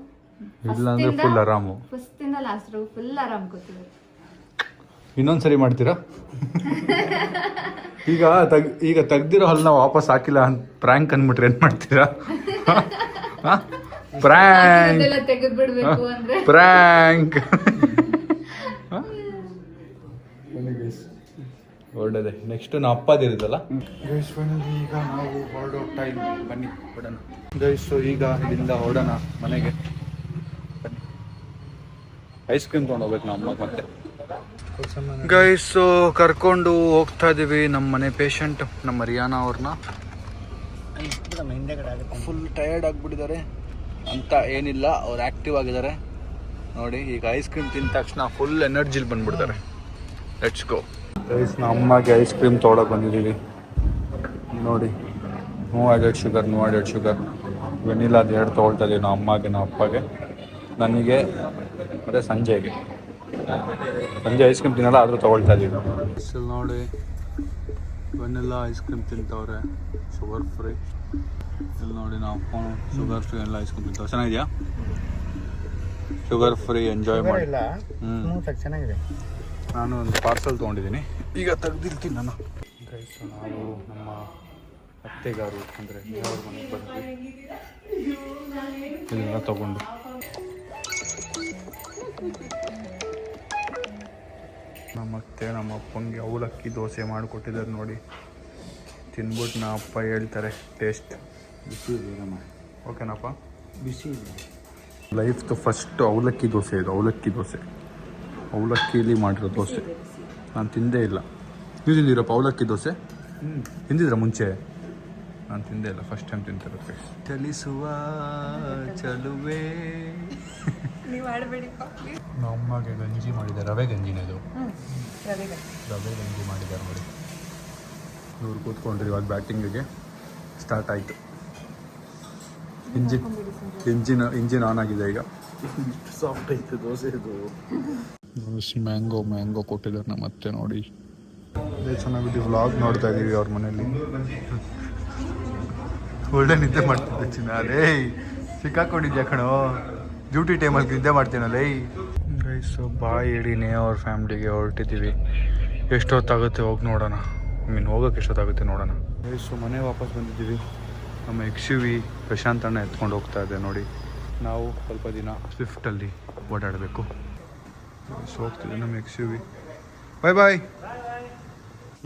ಇಲ್ಲಾಂದ್ರೆ ಫುಲ್ ಆರಾಮು. ಫಸ್ಟ್ ಇಂದ ಲಾಸ್ಟ್ ಫುಲ್ ಆರಾಮ್ ಕೂತಿದ್ರು. ಇನ್ನೊಂದ್ಸರಿ ಮಾಡ್ತೀರಾ? ಈಗ ತೆಗ್ದಿರೋ ಹಲ್ಲನ್ನ ವಾಪಸ್ ಹಾಕಿಲ್ಲ ಅಂತ ಪ್ರ್ಯಾಂಕ್ ಅಂದ್ಬಿಟ್ರೆ ಏನು ಮಾಡ್ತೀರಾ? ಪ್ರ್ಯಾಂಕ್ ಅದೆಲ್ಲ ತೆಗೆದ್ಬಿಡ್ಬೇಕು ಅಂದ್ರೆ ಪ್ರ್ಯಾಂಕ್ ಹೊರಡದೆ. ನೆಕ್ಸ್ಟ್ ನಾ ಅಪ್ಪದಿರುತ್ತಲ್ಲ ಗೈಸ್. ಫೈನಲಿ ಈಗ ನಾವು ಹೊರಡೋ ಟೈಮ್. ಬನ್ನಿ ಹೊರಡೋಣ ಗೈಸ್. ಈಗ ಇಲ್ಲಿಂದ ಹೊರಡೋಣ ಮನೆಗೆ. ಬನ್ನಿ. ಐಸ್ ಕ್ರೀಮ್ ತೊಗೊಂಡು ಹೋಗ್ಬೇಕು ನಮ್ಮ ಅಮ್ಮ ಮತ್ತೆ. ಗೈಸ್ ಕರ್ಕೊಂಡು ಹೋಗ್ತಾ ಇದೀವಿ ನಮ್ಮ ಮನೆ ಪೇಷಂಟ್ ನಮ್ಮ ರಿಯಾನಾ ಅವ್ರನ್ನ. ಫುಲ್ ಟಯರ್ಡ್ ಆಗಿಬಿಟ್ಟಿದ್ದಾರೆ ಅಂತ ಏನಿಲ್ಲ, ಅವ್ರು ಆ್ಯಕ್ಟಿವ್ ಆಗಿದ್ದಾರೆ ನೋಡಿ. ಈಗ ಐಸ್ ಕ್ರೀಮ್ ತಿಂದ ತಕ್ಷಣ ಫುಲ್ ಎನರ್ಜಿಲಿ ಬಂದ್ಬಿಡ್ತಾರೆ. Let's go guys. ನಮ್ಮ ಅಮ್ಮಗೆ ಐಸ್ ಕ್ರೀಮ್ ತೊಗೊಳಕ್ಕೆ ಬಂದಿದ್ದೀವಿ ನೋಡಿ. ನೋ ಆ್ಯಡೆಡ್ ಶುಗರ್ ವೆನಿಲಾ ಅದು 2 ತೊಗೊಳ್ತಾ ಇದ್ದೀವಿ ನಮ್ಮ ಅಮ್ಮಗೆ, ನಮ್ಮ ಅಪ್ಪಗೆ, ನನಗೆ ಮತ್ತು ಸಂಜೆ ಐಸ್ ಕ್ರೀಮ್ ತಿನ್ನಲ್ಲ ಆದರೂ ತೊಗೊಳ್ತಾ ಇದ್ದೀವಿ. ಇಲ್ಲಿ ನೋಡಿ ವೆನಿಲಾ ಐಸ್ ಕ್ರೀಮ್ ತಿಂತವ್ರೆ, ಶುಗರ್ ಫ್ರೀ. ಇಲ್ಲಿ ನೋಡಿ ನಾವು ಅಪ್ಪ ಶುಗರ್ ಫ್ರೀ ಎಲ್ಲ ಐಸ್ ಕ್ರೀಮ್ ತಿಂತವ್ರೆ. ಚೆನ್ನಾಗಿದೆಯಾ? ಶುಗರ್ ಫ್ರೀ ಎಂಜಾಯ್ ಮಾಡಿ. ಚೆನ್ನಾಗಿದೆ. ನಾನು ಒಂದು ಪಾರ್ಸಲ್ ತೊಗೊಂಡಿದ್ದೀನಿ, ಈಗ ತೆಗ್ದಿರ್ತೀನಿ ನಾನು. ಗೈಸ್ ನಾವು ನಮ್ಮ ಅತ್ತೆಗಾರು ಅಂದರೆ ಅವ್ರ ಮನೆಗೆ ಬಂದ್ವಿ. ಇದೆಲ್ಲ ತೊಗೊಂಡು ನಮ್ಮ ಅತ್ತೆ ನಮ್ಮ ಅಪ್ಪಂಗೆ ಅವಲಕ್ಕಿ ದೋಸೆ ಮಾಡಿಕೊಟ್ಟಿದ್ದಾರೆ ನೋಡಿ. ತಿನ್ಬಿಟ್ಟು ನಮ್ಮ ಅಪ್ಪ ಹೇಳ್ತಾರೆ ಟೇಸ್ಟ್ ಬಿಸಿ ಇದೆ ಓಕೆನಪ್ಪ? ಬಿಸಿ ಇದೆ. ಲೈಫ್ದು ಫಸ್ಟ್ ಅವಲಕ್ಕಿ ದೋಸೆ ಇದು. ಅವಲಕ್ಕಿಲಿ ಮಾಡಿರೋ ದೋಸೆ ನಾನು ತಿಂದೇ ಇಲ್ಲ. ನೀವು ತಿಂದಿರಪ್ಪ ಅವಲಕ್ಕಿ ದೋಸೆ? ತಿಂದಿದ್ರ ಮುಂಚೆ? ನಾನು ತಿಂದೇ ಇಲ್ಲ, ಫಸ್ಟ್ ಟೈಮ್ ತಿಂತಿರೋದು. ಚಲಿಸುವ ಚಲುವೆ. ನಮ್ಮ ಅಮ್ಮಗೆ ಗಂಜಿ ಮಾಡಿದ್ದಾರೆ, ರವೆ ಗಂಜಿನ ಇದು. ರವೆ ಗಂಜಿ ಮಾಡಿದ್ದಾರೆ ನೋಡಿ. ಇವ್ರು ಕೂತ್ಕೊಂಡ್ರಿ ಇವಾಗ ಬ್ಯಾಟಿಂಗಿಗೆ ಸ್ಟಾರ್ಟ್ ಆಯಿತು. ಇಂಜಿನ್ ಆನ್ ಆಗಿದೆ ಈಗ. ಸಾಫ್ಟ್ ಐತೆ ದೋಸೆ ಇದು. ಮ್ಯಾಂಗೋ ಕೊಟ್ಟಿದ್ದಾರೆ ನಮ್ಮ ಅತ್ತೆ ನೋಡಿ. ಚೆನ್ನಾಗಿದೆ. ವ್ಲಾಗ್ ನೋಡ್ತಾ ಇದ್ದೀವಿ ಅವ್ರ ಮನೇಲಿ. ಒಳ್ಳೆ ನಿದ್ದೆ ಮಾಡ್ತಿದ್ದೆ ಚಿನ್ನ. ಅದೇ ಸಿಕ್ಕಾಕೊಂಡಿದ್ಯಾ ಕಣೋ, ಡ್ಯೂಟಿ ಟೈಮಲ್ಲಿ ನಿದ್ದೆ ಮಾಡ್ತೀನಲ್ಲೇ. ಗೈಸ್ ಬಾಯ್ ಹೇಳಿನೇ ಅವ್ರ ಫ್ಯಾಮ್ಲಿಗೆ ಹೊರಟಿದ್ದೀವಿ. ಎಷ್ಟೊತ್ತಾಗುತ್ತೆ ಹೋಗಿ ನೋಡೋಣ. ಹೋಗೋಕೆ ಎಷ್ಟೊತ್ತಾಗುತ್ತೆ ನೋಡೋಣ. ಗೈಸ್ ಮನೆ ವಾಪಸ್ ಬಂದಿದ್ದೀವಿ. ನಮ್ಮ XUV ಪ್ರಶಾಂತ್ ಅಣ್ಣ ಎತ್ಕೊಂಡು ಹೋಗ್ತಾ ಇದೆ ನೋಡಿ. ನಾವು ಸ್ವಲ್ಪ ದಿನ ಸ್ವಿಫ್ಟಲ್ಲಿ ಓಡಾಡಬೇಕು. ಹೋಗ್ತಿದ್ದೆ ನಮ್ಮ XUV. ಬಾಯ್.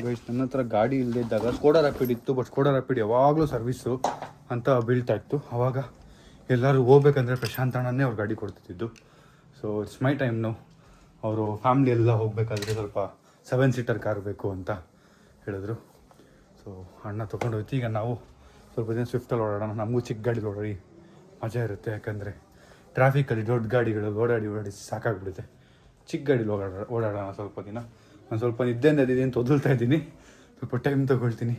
ಗೈಸ್ ನನ್ನ ಹತ್ರ ಗಾಡಿ ಇಲ್ಲದೆ ಇದ್ದಾಗ ಸ್ಕೋಡಾ ರ್ಯಾಪಿಡ್ ಇತ್ತು, ಬಟ್ ಸ್ಕೋಡಾ ರ್ಯಾಪಿಡ್ ಯಾವಾಗಲೂ ಸರ್ವಿಸು ಅಂತ ಬೀಳ್ತಾ ಇತ್ತು. ಆವಾಗ ಎಲ್ಲರೂ ಹೋಗ್ಬೇಕಂದ್ರೆ ಪ್ರಶಾಂತ್ ಅಣ್ಣನೇ ಅವ್ರು ಗಾಡಿ ಕೊಡ್ತಿದ್ದು. So it's my time no. ಅವರು ಫ್ಯಾಮ್ಲಿ ಎಲ್ಲ ಹೋಗಬೇಕಾದ್ರೆ ಸ್ವಲ್ಪ 7 ಸೀಟರ್ ಕಾರ್ ಬೇಕು ಅಂತ ಹೇಳಿದ್ರು. ಸೊ ಅಣ್ಣ ತೊಗೊಂಡೋಯ್ತು. ಈಗ ನಾವು ಸ್ವಲ್ಪ ದಿನ ಸ್ವಿಫ್ಟಲ್ಲಿ ಓಡಾಡೋಣ. ನಮಗೂ ಚಿಕ್ಕ ಗಾಡಿ ಓಡಾಡಿ ಮಜಾ ಇರುತ್ತೆ, ಯಾಕಂದರೆ ಟ್ರಾಫಿಕಲ್ಲಿ ದೊಡ್ಡ ಗಾಡಿಗಳಲ್ಲಿ ಓಡಾಡಿ ಸಾಕಾಗ್ಬಿಡುತ್ತೆ. ಚಿಕ್ಕ ಗಾಡೀಲಿ ಓಡಾಡೋಣ ಸ್ವಲ್ಪ ದಿನ. ನಾನು ಸ್ವಲ್ಪ ನಿದ್ದೆಯಿಂದ ಇದ್ದೀನಿ, ತೊದಲ್ತಾ ಇದ್ದೀನಿ, ಸ್ವಲ್ಪ ಟೈಮ್ ತೊಗೊಳ್ತೀನಿ.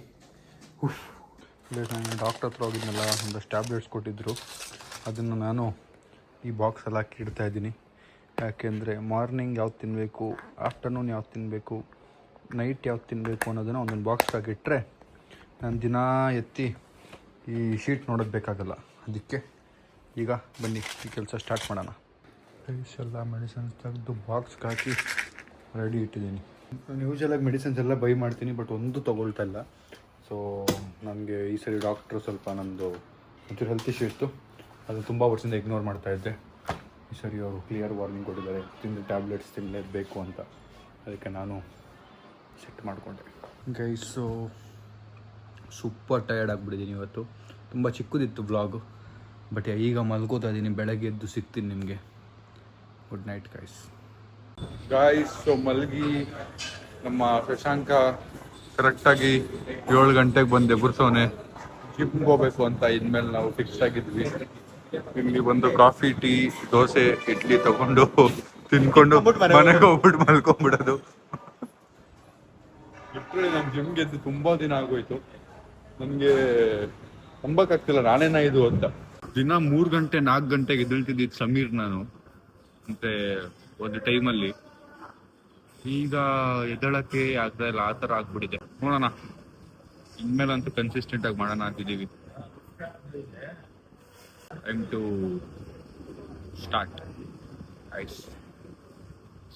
ನಾನು ಡಾಕ್ಟರ್ ಹತ್ರ ಹೋಗಿದ್ನಲ್ಲ, ಒಂದಷ್ಟು ಟ್ಯಾಬ್ಲೆಟ್ಸ್ ಕೊಟ್ಟಿದ್ದರು. ಅದನ್ನು ನಾನು ಈ ಬಾಕ್ಸಲ್ಲಿ ಹಾಕಿ ಇಡ್ತಾ ಇದ್ದೀನಿ. ಯಾಕೆಂದರೆ ಮಾರ್ನಿಂಗ್ ಯಾವ್ದು ತಿನ್ನಬೇಕು, ಆಫ್ಟರ್ನೂನ್ ಯಾವ್ದು ತಿನ್ನಬೇಕು, ನೈಟ್ ಯಾವ್ದು ತಿನ್ನಬೇಕು ಅನ್ನೋದನ್ನು ಒಂದೊಂದು ಬಾಕ್ಸ್ಗೆ ಇಟ್ಟರೆ ನಾನು ದಿನ ಎತ್ತಿ ಈ ಶೀಟ್ ನೋಡೋದು ಬೇಕಾಗಲ್ಲ. ಅದಕ್ಕೆ ಈಗ ಬನ್ನಿ ಈ ಕೆಲಸ ಸ್ಟಾರ್ಟ್ ಮಾಡೋಣ. ಎಲ್ಲ ಮೆಡಿಸಿನ್ಸ್ ತೆಗೆದು ಬಾಕ್ಸ್ಗೆ ಹಾಕಿ ರೆಡಿ ಇಟ್ಟಿದ್ದೀನಿ. ನಾನು ಯೂಶಲಾಗಿ ಮೆಡಿಸಿನ್ಸ್ ಎಲ್ಲ ಬೈ ಮಾಡ್ತೀನಿ, ಬಟ್ ಒಂದು ತೊಗೊಳ್ತಾ ಇಲ್ಲ. ಸೊ ನನಗೆ ಈ ಸರಿ ಡಾಕ್ಟ್ರು ಸ್ವಲ್ಪ ನಮ್ಮದು ಒಂಚೂರು ಹೆಲ್ತ್ ಇಶ್ಯೂ ಇತ್ತು, ಅದು ತುಂಬ ವರ್ಷದಿಂದ ಇಗ್ನೋರ್ ಮಾಡ್ತಾಯಿದ್ದೆ. ಈ ಸರಿ ಅವರು ಕ್ಲಿಯರ್ ವಾರ್ನಿಂಗ್ ಕೊಟ್ಟಿದ್ದಾರೆ, ಟ್ಯಾಬ್ಲೆಟ್ಸ್ ತಿನ್ನಲೇಬೇಕು ಅಂತ. ಅದಕ್ಕೆ ನಾನು ಸೆಟ್ ಮಾಡಿಕೊಂಡೆ. ಗೈಸು ಸೂಪರ್ ಟಯರ್ಡ್ ಆಗಿಬಿಟ್ಟಿದ್ದೀನಿ ಇವತ್ತು. ತುಂಬ ಚಿಕ್ಕದಿತ್ತು ಬ್ಲಾಗು, ಬಟ್ ಈಗ ಮಲ್ಕೋತಾ ಇದ್ದೀನಿ. ಬೆಳಗ್ಗೆ ಎದ್ದು ಸಿಗ್ತೀನಿ ನಿಮಗೆ. Good night guys. ಸೊ ಮಲಗಿ ನಮ್ಮ ಶಶಾಂಕ ಕರೆಕ್ಟಾಗಿ 7 ಗಂಟೆಗೆ ಬಂದು ಎಬ್ಬರ್ಸೋನೆ. ಜಿಮ್ಗೆ ಹೋಗ್ಬೇಕು ಅಂತ ಇನ್ಮೇಲೆ ನಾವು ಫಿಕ್ಸ್ ಆಗಿದ್ವಿ. ಇಲ್ಲಿ ಬಂದು ಕಾಫಿ, ಟೀ, ದೋಸೆ, ಇಡ್ಲಿ ತಗೊಂಡು ತಿನ್ಕೊಂಡು ಮನೆಗೆ ಹೋಗ್ಬಿಟ್ಟು ಮಲ್ಕೊಂಡ್ಬಿಡೋದು. ನಮ್ಮ ಜಿಮ್ಗೆ ಎದ್ದು ತುಂಬ ದಿನ ಆಗೋಯ್ತು. ನನಗೆ ನಂಬಕ್ಕಾಗ್ತಿಲ್ಲ ನಾನೇನ ಇದು ಅಂತ. ದಿನ 3 ಗಂಟೆ 4 ಗಂಟೆಗೆ ಎದ್ದೇಳ್ತಿದ್ದಿದ್ದು ಸಮೀರ್ ನಾನು ಮತ್ತೆ ಒಂದು ಟೈಮಲ್ಲಿ. ಈಗ ಎದ್ದೇಳಕ್ಕೆ ಆಗ್ತಾ ಇಲ್ಲ, ಆ ಥರ ಆಗ್ಬಿಟ್ಟಿದೆ. ನೋಡೋಣ, ಇನ್ಮೇಲಂತೂ ಕನ್ಸಿಸ್ಟೆಂಟ್ ಆಗಿ ಮಾಡೋಣ ಅಂತಿದ್ದೀವಿ. Time to start is.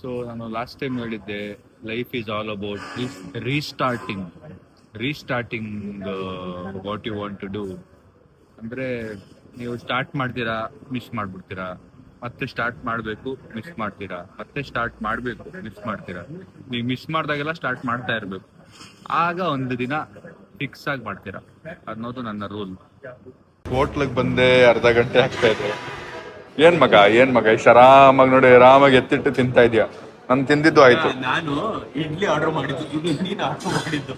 So ನಾನು ಲಾಸ್ಟ್ ಟೈಮ್ ಹೇಳಿದ್ದೆ life is all about restarting what you want to do. ಅಂದರೆ ನೀವು ಸ್ಟಾರ್ಟ್ ಮಾಡ್ತೀರಾ, ಮಿಸ್ ಮಾಡಿಬಿಡ್ತೀರಾ, ಮತ್ತೆ ಸ್ಟಾರ್ಟ್ ಮಾಡಬೇಕು, ಮಿಸ್ ಮಾಡ್ತೀರಾ, ಮತ್ತೆ ಸ್ಟಾರ್ಟ್ ಮಾಡಬೇಕು, ಮಿಸ್ ಮಾಡ್ತೀರಾ. ನೀವು ಮಿಸ್ ಮಾಡಿದಾಗೆಲ್ಲ ಸ್ಟಾರ್ಟ್ ಮಾಡ್ತಾ ಇರಬೇಕು, ಆಗ ಒಂದು ದಿನ ಫಿಕ್ಸ್ ಆಗಿ ಮಾಡ್ತೀರಾ ಅನ್ನೋದು ನನ್ನ ರೂಲ್. ಹೋಟ್ಲಿಗೆ ಬಂದೆ, ಅರ್ಧ ಗಂಟೆ ಆಗ್ತಾ ಇದೆ. ಏನ್ ಮಗ ಇಷ್ಟು ಆರಾಮಾಗಿ ನೋಡಿ, ಆರಾಮಾಗಿ ಎತ್ತಿಟ್ಟು ತಿಂತಾ ಇದೆಯಾ? ನಾನು ತಿಂದಿದ್ದು ಆಯ್ತು. ನಾನು ಇಡ್ಲಿ ಆರ್ಡರ್ ಮಾಡಿದ್ದು, ನೀನು ಆರ್ಡರ್ ಮಾಡಿದ್ದು.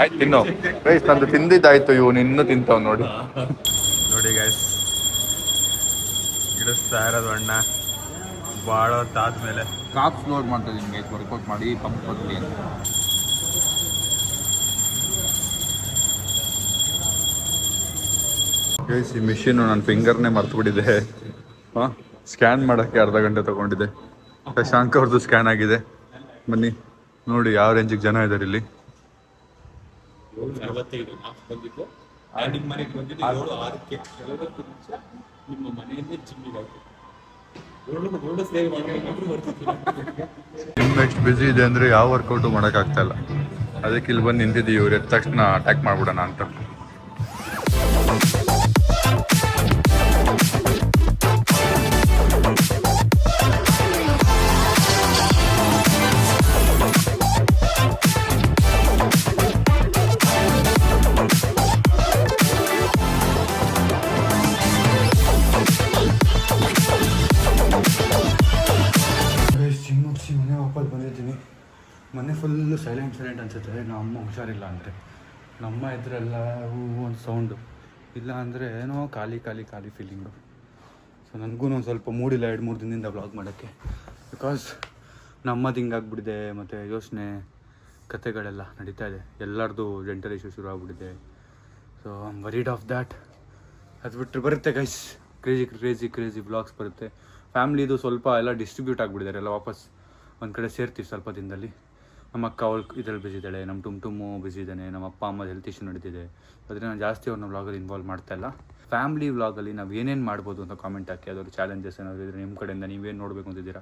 ಆಯ್ತು ತಿನ್ನು ಗೈಸ್, ನಂದು ತಿಂದಿದ್ದಾಯ್ತು. ಇವನು ಇನ್ನೂ ತಿಂತಾವ್ ನೋಡಿ. ನೋಡಿ ಗೈಸ್, ಇಡಿಸ್ತಾ ಇರೋದು ಅಣ್ಣ ಭಾಳ ಹೊತ್ತಾದ್ಮೇಲೆ. ಕಾಫ್ ಫ್ಲೋರ್ ಮಾಡ್ತಾ ಇದೀನಿ ಗೈಸ್, ವರ್ಕೌಟ್ ಮಾಡಿ ಪಂಪ್ ಕೊಡ್ಲಿ ಅಂತ. ಗೈಸ್, ಈ ಮಿಷಿನು ನನ್ನ ಫಿಂಗರ್ನೇ ಮರ್ತುಬಿಟ್ಟಿದೆ. ಹಾಂ, ಸ್ಕ್ಯಾನ್ ಮಾಡೋಕ್ಕೆ ಅರ್ಧ ಗಂಟೆ ತೊಗೊಂಡಿದೆ. ಶಶಾಂಕ್ ಅವ್ರದ್ದು ಸ್ಕ್ಯಾನ್ ಆಗಿದೆ. ಬನ್ನಿ ನೋಡಿ ಯಾವ ರೇಂಜಿಗೆ ಜನ ಇದ್ದಾರೆ ಇಲ್ಲಿ. ಎಷ್ಟು ಬಿಸಿ ಇದೆ ಅಂದರೆ ಯಾವ ವರ್ಕೌಟು ಮಾಡೋಕ್ಕಾಗ್ತಾ ಇಲ್ಲ. ಅದಕ್ಕೆ ಇಲ್ಲಿ ಬಂದು ನಿಂತಿದ್ದೀವಿ. ಇವ್ರು ಎದ್ದ ತಕ್ಷಣ ಅಟ್ಯಾಕ್ ಮಾಡ್ಬಿಡೋಣ ಅಂತ. ಮನೆ ವಾಪಸ್ ಬಂದಿದ್ದೀನಿ. ಮನೆ ಫುಲ್ಲು ಸೈಲೆಂಟ್ ಅನಿಸುತ್ತೆ. ನಮ್ಮ ಅಮ್ಮ ಹುಷಾರಿಲ್ಲ ಅಂತೆ. ನಮ್ಮ ಎದುರೆಲ್ಲ ಒಂದು ಸೌಂಡು ಇಲ್ಲ ಅಂದರೆ ಏನೋ ಖಾಲಿ ಫೀಲಿಂಗು. ಸೊ ನನಗೂ ಒಂದು ಸ್ವಲ್ಪ ಮೂಡಿಲ್ಲ 2-3 ದಿನದಿಂದ ವ್ಲಾಗ್ ಮಾಡೋಕ್ಕೆ. ಬಿಕಾಸ್ ನಮ್ಮದು ಹಿಂಗಾಗ್ಬಿಟ್ಟಿದೆ. ಮತ್ತು ಯೋಚನೆ ಕತೆಗಳೆಲ್ಲ ನಡೀತಾ ಇದೆ. ಎಲ್ಲರದು ಡೆಂಟಲ್ ಇಶ್ಯೂ ಶುರು ಆಗ್ಬಿಟ್ಟಿದೆ. So I am worried of that. ಅದು ಬಿಟ್ಟರೆ ಬರುತ್ತೆ ಗೈಸ್, ಕ್ರೇಜಿ ವ್ಲಾಗ್ಸ್ ಬರುತ್ತೆ. ಫ್ಯಾಮ್ಲಿದು ಸ್ವಲ್ಪ ಎಲ್ಲ ಡಿಸ್ಟ್ರಿಬ್ಯೂಟ್ ಆಗಿಬಿಟ್ಟಿದ್ದಾರೆ. ಎಲ್ಲ ವಾಪಸ್ ಒಂದು ಕಡೆ ಸೇರ್ತೀವಿ ಸ್ವಲ್ಪ ದಿನದಲ್ಲಿ. ನಮ್ಮ ಅಕ್ಕ ಅವಳು ಇದರಲ್ಲಿ ಬಿಸಿ ಇದ್ದಾಳೆ, ನಮ್ಮ ಟುಮ್ಮು ಬಿಸಿ ಇದ್ದಾನೆ, ನಮ್ಮ ಅಪ್ಪ ಅಮ್ಮ ಹೆಲ್ತ್ ಇಶ್ಯೂ ನಡೀತಿದೆ. ಆದರೆ ನಾನು ಜಾಸ್ತಿ ಅವ್ರನ್ನ ವ್ಲಾಗಲ್ಲಿ ಇನ್ವಾಲ್ವ್ ಮಾಡ್ತಾ ಇಲ್ಲ. ಫ್ಯಾಮ್ಲಿ ವ್ಲಾಗಲ್ಲಿ ನಾವು ಏನೇನು ಮಾಡ್ಬೋದು ಅಂತ ಕಾಮೆಂಟ್ ಹಾಕಿ. ಅದ್ರ ಚಾಲೆಂಜಸ್ ಏನಾದರೂ ಇದ್ದರೆ ನಿಮ್ಮ ಕಡೆಯಿಂದ ನೀವೇನು ನೋಡಬೇಕು ಅಂತಿದ್ದೀರಾ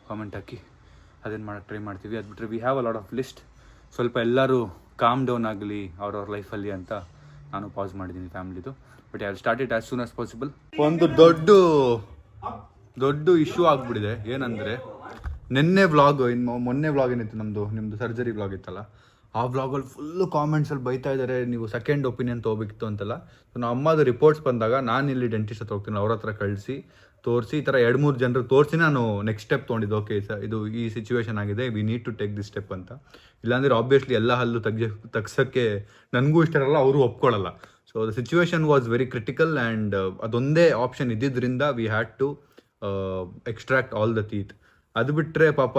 ಕಾಮೆಂಟ್ ಹಾಕಿ. ಅದನ್ನು ಮಾಡೋಕ್ಕೆ ಟ್ರೈ ಮಾಡ್ತೀವಿ. ಅದು ಬಿಟ್ಟರೆ we have a lot of list. ಸ್ವಲ್ಪ ಎಲ್ಲರೂ ಕಾಮ್ ಡೌನ್ ಆಗಲಿ ಅವ್ರವ್ರ ಲೈಫಲ್ಲಿ ಅಂತ ನಾನು ಪಾಸ್ ಮಾಡಿದ್ದೀನಿ ಫ್ಯಾಮ್ಲಿದು. But I will start it as soon as possible. ಒಂದು ದೊಡ್ಡ ಇಶ್ಯೂ ಆಗಿಬಿಟ್ಟಿದೆ. ಏನಂದರೆ ಮೊನ್ನೆ ವ್ಲಾಗ್ ಏನಿತ್ತು ನಿಮ್ಮದು ಸರ್ಜರಿ ವ್ಲಾಗ್ ಇತ್ತಲ್ಲ, ಆ ವ್ಲಾಗಲ್ಲಿ ಫುಲ್ಲು ಕಾಮೆಂಟ್ಸಲ್ಲಿ ಬೈತಾ ಇದ್ದಾರೆ, ನೀವು ಸೆಕೆಂಡ್ ಒಪಿನಿಯನ್ ತೊಗೋಬೇಕಿತ್ತು ಅಂತೆಲ್ಲ. ಸೊ ನಮ್ಮ ಅಮ್ಮದು ರಿಪೋರ್ಟ್ಸ್ ಬಂದಾಗ ನಾನು ಇಲ್ಲಿ ಡೆಂಟಿಸ್ಟ್ ಹತ್ರ ಹೋಗ್ತೀನಿ, ಅವ್ರ ಹತ್ರ ಕಳಿಸಿ ತೋರಿಸಿ ಈ ಥರ 2-3 ಜನರು ತೋರಿಸಿ ನಾನು ನೆಕ್ಸ್ಟ್ ಸ್ಟೆಪ್ ತೊಗೊಂಡಿದ್ದು. ಓಕೆ ಸರ್, ಇದು ಈ ಸಿಚುವೇಶನ್ ಆಗಿದೆ, we need to take this step ಅಂತ. ಇಲ್ಲಾಂದರೆ ಆಬ್ವಿಯಸ್ಲಿ ಎಲ್ಲ ಹಲ್ಲು ತೆಗ್ಸೋಕ್ಕೆ ನನಗೂ ಇಷ್ಟ ಇರಲ್ಲ, ಅವರು ಒಪ್ಕೊಳ್ಳಲ್ಲ. So the situation was very critical and ಅದೊಂದೇ ಆಪ್ಷನ್ ಇದ್ದಿದ್ದರಿಂದ we had to extract all the teeth. ಅದು ಬಿಟ್ಟರೆ ಪಾಪ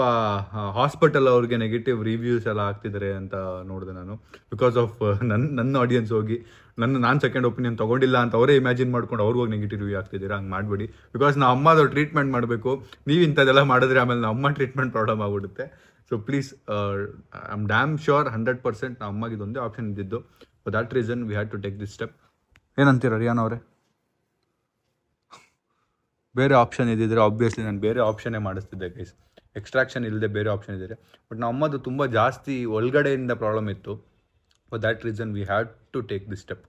ಹಾಸ್ಪಿಟಲ್ ಅವ್ರಿಗೆ ನೆಗೆಟಿವ್ ರಿವ್ಯೂಸ್ ಎಲ್ಲ ಆಗ್ತಿದ್ದಾರೆ ಅಂತ ನೋಡಿದೆ ನಾನು. ಬಿಕಾಸ್ ಆಫ್ ನನ್ನ ಆಡಿಯನ್ಸ್ ಹೋಗಿ ನಾನು ಸೆಕೆಂಡ್ ಒಪಿನಿಯನ್ ತೊಗೊಂಡಿಲ್ಲ ಅಂತ ಅವರೇ ಇಮ್ಯಾಜಿನ್ ಮಾಡ್ಕೊಂಡು ಅವ್ರಿಗೋಗಿ ನೆಗೆಟಿವ್ ರಿವ್ಯೂ ಆಗ್ತಿದ್ದೀರಾ. ಹಂಗೆ ಮಾಡಬೇಡಿ. ಬಿಕಾಸ್ ನಾವು ಅಮ್ಮದು ಟ್ರೀಟ್ಮೆಂಟ್ ಮಾಡಬೇಕು, ನೀವು ಇಂಥದ್ದೆಲ್ಲ ಮಾಡಿದ್ರೆ ಆಮೇಲೆ ನಮ್ಮ ಅಮ್ಮ ಟ್ರೀಟ್ಮೆಂಟ್ ಪ್ರಾಬ್ಲಮ್ ಆಗಿಬಿಡುತ್ತೆ. So please, I am damn sure 100% ನಮ್ಮ ಅಮ್ಮಗೆ ಇದೊಂದೇ ಆಪ್ಷನ್ ಇದ್ದಿದ್ದು. For that reason we had to take this step. ಏನಂತೀರ ರಿಯಾನ್ ಅವರೇ? ಬೇರೆ ಆಪ್ಷನ್ ಇದ್ದಿದ್ರೆ ಆಬ್ವಿಯಸ್ಲಿ ನಾನು ಬೇರೆ ಆಪ್ಷನ್ನೇ ಮಾಡಿಸ್ತಿದ್ದೆ ಗೈಸ್. ಎಕ್ಸ್ಟ್ರಾಕ್ಷನ್ ಇಲ್ಲದೆ ಬೇರೆ ಆಪ್ಷನ್ ಇದ್ದರೆ. ಬಟ್ ನಮ್ಮ ಅಮ್ಮದು ತುಂಬ ಜಾಸ್ತಿ ಒಳಗಡೆಯಿಂದ ಪ್ರಾಬ್ಲಮ್ ಇತ್ತು. For that reason we had to take this step.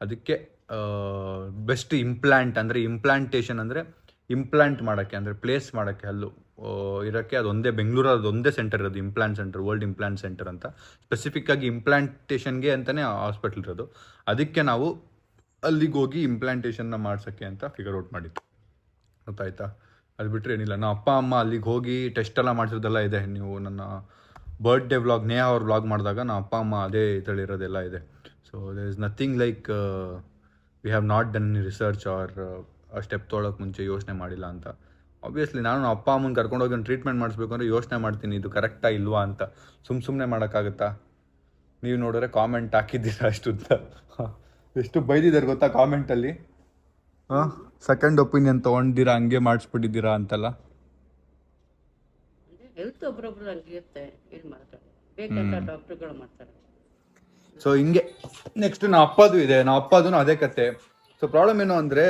ಅದಕ್ಕೆ ಬೆಸ್ಟ್ ಇಂಪ್ಲಾಂಟೇಷನ್ ಅಂದರೆ ಇಂಪ್ಲಾಂಟ್ ಮಾಡೋಕ್ಕೆ, ಅಂದರೆ ಪ್ಲೇಸ್ ಮಾಡೋಕ್ಕೆ ಹಲ್ಲು ಇರೋಕ್ಕೆ ಅದೊಂದೇ ಬೆಂಗಳೂರಲ್ಲಿ ಅದೊಂದೇ ಸೆಂಟರ್ ಇರೋದು, implant centre, world implant centre ಅಂತ. ಸ್ಪೆಸಿಫಿಕ್ಕಾಗಿ ಇಂಪ್ಲಾಂಟೇಷನ್ಗೆ ಅಂತಲೇ ಹಾಸ್ಪಿಟ್ಲ್ ಇರೋದು. ಅದಕ್ಕೆ ನಾವು ಅಲ್ಲಿಗೆ ಹೋಗಿ ಇಂಪ್ಲಾಂಟೇಷನ್ನ ಮಾಡ್ಸೋಕ್ಕೆ ಅಂತ ಫಿಗರ್ ಔಟ್ ಮಾಡಿದ್ದು. ಗೊತ್ತಾಯ್ತಾ? ಅದು ಬಿಟ್ಟರೆ ಏನಿಲ್ಲ. ನಮ್ಮ ಅಪ್ಪ ಅಮ್ಮ ಅಲ್ಲಿಗೆ ಹೋಗಿ ಟೆಸ್ಟ್ ಎಲ್ಲ ಮಾಡಿಸೋದೆಲ್ಲ ಇದೆ. ನೀವು ನನ್ನ ಬರ್ತ್ಡೇ ವ್ಲಾಗ್, ನೇಹಾ ಅವ್ರ ವ್ಲಾಗ್ ಮಾಡಿದಾಗ ನಮ್ಮ ಅಪ್ಪ ಅಮ್ಮ ಅದೇ ಇದರಲ್ಲಿರೋದೆಲ್ಲ ಇದೆ. So there is nothing like we have not done research or step ತೊಗೊಳಕ್ಕೆ ಮುಂಚೆ ಯೋಚನೆ ಮಾಡಿಲ್ಲ ಅಂತ. ಆಬ್ವಿಯಸ್ಲಿ ನಾನು ನಮ್ಮ ಅಪ್ಪ ಅಮ್ಮನ ಕರ್ಕೊಂಡೋಗಿ ಒಂದು ಟ್ರೀಟ್ಮೆಂಟ್ ಮಾಡಿಸ್ಬೇಕು ಅಂದರೆ ಯೋಚನೆ ಮಾಡ್ತೀನಿ, ಇದು ಕರೆಕ್ಟಾ ಇಲ್ವಾ ಅಂತ. ಸುಮ್ಮನೆ ಮಾಡೋಕ್ಕಾಗುತ್ತಾ? ನೀವು ನೋಡಿದ್ರೆ ಕಾಮೆಂಟ್ ಹಾಕಿದ್ದೀರಾ ಅಷ್ಟು ಎಷ್ಟು ಬೈದಿದ್ದಾರೆ ಗೊತ್ತಾ ಕಾಮೆಂಟಲ್ಲಿ. ಸೆಕೆಂಡ್ ಒಪಿನಿಯನ್ ತೊಗೊಂಡಿದ್ದೀರಾ, ಹಂಗೆ ಮಾಡಿಸ್ಬಿಟ್ಟಿದ್ದೀರಾ ಅಂತೆಲ್ಲ. ಹೆಲ್ತ್ ಒಬ್ರೊಬ್ರು ಹಂಗಿರುತ್ತೆ, ಏನು ಮಾಡ್ತಾರೆ, ಬೇಕಂತ ಡಾಕ್ಟರ್ಗಳು ಮಾಡ್ತಾರೆ. ಸೊ ಹಿಂಗೆ ನೆಕ್ಸ್ಟ್ ನಮ್ಮ ಅಪ್ಪದು ಇದೆ. ನಮ್ಮ ಅಪ್ಪದೂ ಅದೇ ಕತೆ. ಸೊ ಪ್ರಾಬ್ಲಮ್ ಏನು ಅಂದರೆ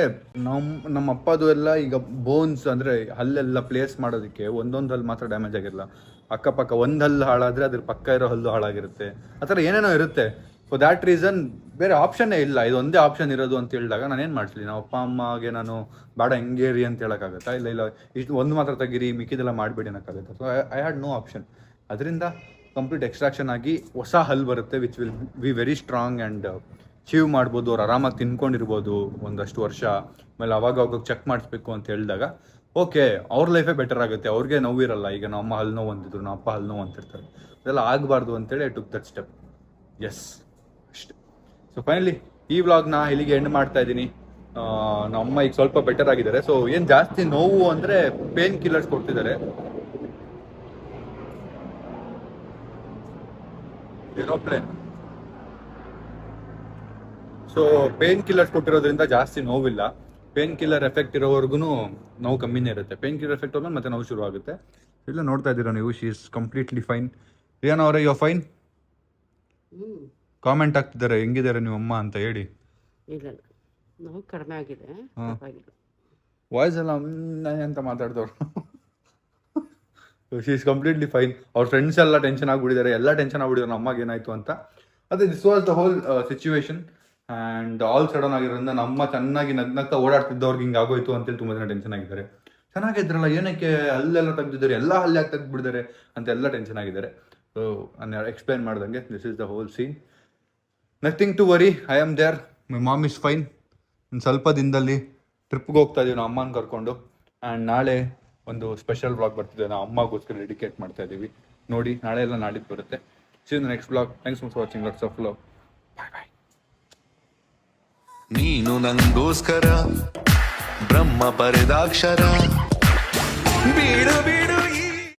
ನಮ್ಮ ಅಪ್ಪದು ಎಲ್ಲ ಈಗ ಬೋನ್ಸ್ ಅಂದರೆ ಹಲ್ಲೆಲ್ಲ ಪ್ಲೇಸ್ ಮಾಡೋದಕ್ಕೆ ಒಂದೊಂದು ಹಲ್ಲು ಮಾತ್ರ ಡ್ಯಾಮೇಜ್ ಆಗಿರಲ್ಲ, ಅಕ್ಕಪಕ್ಕ ಒಂದು ಹಲ್ಲು ಹಾಳಾದರೆ ಅದ್ರ ಪಕ್ಕ ಇರೋ ಹಲ್ಲು ಹಾಳಾಗಿರುತ್ತೆ, ಆ ಥರ ಏನೇನೋ ಇರುತ್ತೆ. ಫಾರ್ ದ್ಯಾಟ್ ರೀಸನ್ ಬೇರೆ ಆಪ್ಷನ್ನೇ ಇಲ್ಲ, ಇದು ಒಂದೇ ಆಪ್ಷನ್ ಇರೋದು ಅಂತ ಹೇಳಿದಾಗ ನಾನೇನು ಮಾಡ್ತೀನಿ, ನಾವು ಅಪ್ಪ ಅಮ್ಮಗೆ ನಾನು ಬೇಡ ಹೆಂಗೇರಿ ಅಂತ ಹೇಳೋಕ್ಕಾಗತ್ತಾ? ಇಲ್ಲ ಇಷ್ಟು ಒಂದು ಮಾತ್ರ ತೆಗೀರಿ ಮಿಕ್ಕಿದೆಲ್ಲ ಮಾಡಬೇಡಿ ಅನ್ನೋಕ್ಕಾಗುತ್ತೆ. So I had no option. ಅದರಿಂದ ಕಂಪ್ಲೀಟ್ ಎಕ್ಸ್ಟ್ರಾಕ್ಷನ್ ಆಗಿ ಹೊಸ ಹಲ್ ಬರುತ್ತೆ, which will be very strong and chew ಮಾಡ್ಬೋದು. ಅವ್ರು ಆರಾಮಾಗಿ ತಿನ್ಕೊಂಡಿರ್ಬೋದು ಒಂದಷ್ಟು ವರ್ಷ. ಆಮೇಲೆ ಅವಾಗ ಚೆಕ್ ಮಾಡಿಸ್ಬೇಕು ಅಂತ ಹೇಳಿದಾಗ ಓಕೆ, ಅವ್ರ ಲೈಫೇ ಬೆಟರ್ ಆಗುತ್ತೆ, ಅವ್ರಿಗೆ ನೋವಿರಲ್ಲ. ಈಗ ನಮ್ಮ ಅಮ್ಮ ಹಲ್ಲು ನೋವು ಅಂತಿದ್ರು, ನಮ್ಮ ಅಪ್ಪ ಹಲ್ಲು ನೋವು ಅಂತಿರ್ತಾರೆ, ಅದೆಲ್ಲ ಆಗಬಾರ್ದು ಅಂತೇಳಿ I took that step. Yes, ಅಷ್ಟೇ. ಸೊ ಫೈನಲಿ ಈ ವ್ಲಾಗ್ನ ಇಲ್ಲಿಗೆ ಎಂಡ್ ಮಾಡ್ತಾ ಇದ್ದೀನಿ. ನಮ್ಮ ಅಮ್ಮ ಈಗ ಸ್ವಲ್ಪ ಬೆಟರ್ ಆಗಿದ್ದಾರೆ. ಸೊ ಏನು ಜಾಸ್ತಿ ನೋವು ಅಂದರೆ ಪೇನ್ ಕಿಲ್ಲರ್ಸ್ ಕೊಡ್ತಿದ್ದಾರೆ. ಏರೋಪ್ಲೇನ್. ಸೊ ಪೇನ್ ಕಿಲ್ಲರ್ಸ್ ಕೊಟ್ಟಿರೋದ್ರಿಂದ ಜಾಸ್ತಿ ನೋವಿಲ್ಲ. ಪೇನ್ ಕಿಲ್ಲರ್ ಎಫೆಕ್ಟ್ ಇರೋವರೆಗೂ ನೋವು ಕಮ್ಮಿನೇ ಇರುತ್ತೆ. ಪೇನ್ ಕಿಲ್ಲರ್ ಎಫೆಕ್ಟ್ ಹೋದ್ಮೇಲೆ ಮತ್ತೆ ನೋವು ಶುರು ಆಗುತ್ತೆ. ಇಲ್ಲ ನೋಡ್ತಾ ಇದ್ದೀರಾ ನೀವು, she is completely fine. Rayon ಅವರೇ, ಯು ಫೈನ್? ಕಾಮೆಂಟ್ ಆಗ್ತಿದ್ದಾರೆ ಹೆಂಗಿದ್ದಾರೆ ನೀವು ಅಮ್ಮ ಅಂತ ಹೇಳಿ. ಇಲ್ಲ ನೋವು ಕಡಿಮೆ ಆಗಿದೆ, ಪರವಾಗಿಲ್ಲ. ವಾಯ್ಸ್ ಎಲ್ಲ ಅಂತ ಮಾತಾಡ್ದವ್ರು. She is completely fine. ಅವ್ರ ಫ್ರೆಂಡ್ಸ್ ಎಲ್ಲ ಟೆನ್ಷನ್ ಆಗಿಬಿಟ್ಟಿದ್ದಾರೆ, ಎಲ್ಲ ಟೆನ್ಷನ್ ಆಗ್ಬಿಟ್ಟಿದ್ದಾರೆ ನಮ್ಮ ಅಮ್ಮಗೆ ಏನಾಯ್ತು ಅಂತ. ಅದೇ this was the whole situation. And all sudden ಆಗಿರೋದ್ರಿಂದ ನಮ್ಮ ಚೆನ್ನಾಗಿ ನಗ್ನಗ್ತಾ ಓಡಾಡ್ತಿದ್ದವ್ರಿಗೆ ಹಿಂಗೆ ಆಗೋಯ್ತು ಅಂತೇಳಿ ತುಂಬ ಜನ ಟೆನ್ಷನ್ ಆಗಿದ್ದಾರೆ. ಚೆನ್ನಾಗಿದ್ರಲ್ಲ, ಏನಕ್ಕೆ ಅಲ್ಲೆಲ್ಲ ತೆಗ್ದಿದ್ದಾರೆ, ಎಲ್ಲ ಹಲ್ಲೆ ಆಗಿ ತೆಗ್ದುಬಿಟ್ಟಿದ್ದಾರೆ ಅಂತ ಎಲ್ಲ ಟೆನ್ಷನ್ ಆಗಿದ್ದಾರೆ. ಸೊ ನಾನು ಎಕ್ಸ್ಪ್ಲೈನ್ ಮಾಡ್ದಂಗೆ this is the whole scene. Nothing to worry, I am there. My mom is fine. ಒಂದು ಸ್ವಲ್ಪ ದಿನದಲ್ಲಿ ಟ್ರಿಪ್ಗೆ ಹೋಗ್ತಾ ಇದೀವಿ ನಾವು ಅಮ್ಮನ ಕರ್ಕೊಂಡು. ಆ್ಯಂಡ್ ನಾಳೆ ಒಂದು ಸ್ಪೆಷಲ್ ವ್ಲಾಗ್ ಬರ್ತಿದೆ, ನಾವು ಅಮ್ಮಗೋಸ್ಕರ ಡೆಡಿಕೇಟ್ ಮಾಡ್ತಾ ಇದ್ದೀವಿ. ನೋಡಿ, ನಾಳೆ ಎಲ್ಲ ನಾಡಿದ್ದು ಬರುತ್ತೆ. See you in the next vlog. Thanks for watching. Lots of love. Bye bye. ನೀನು ನಂಗೋಸ್ಕರ ಬ್ರಹ್ಮ ಬರೆದಾಕ್ಷರ ಬೀಡು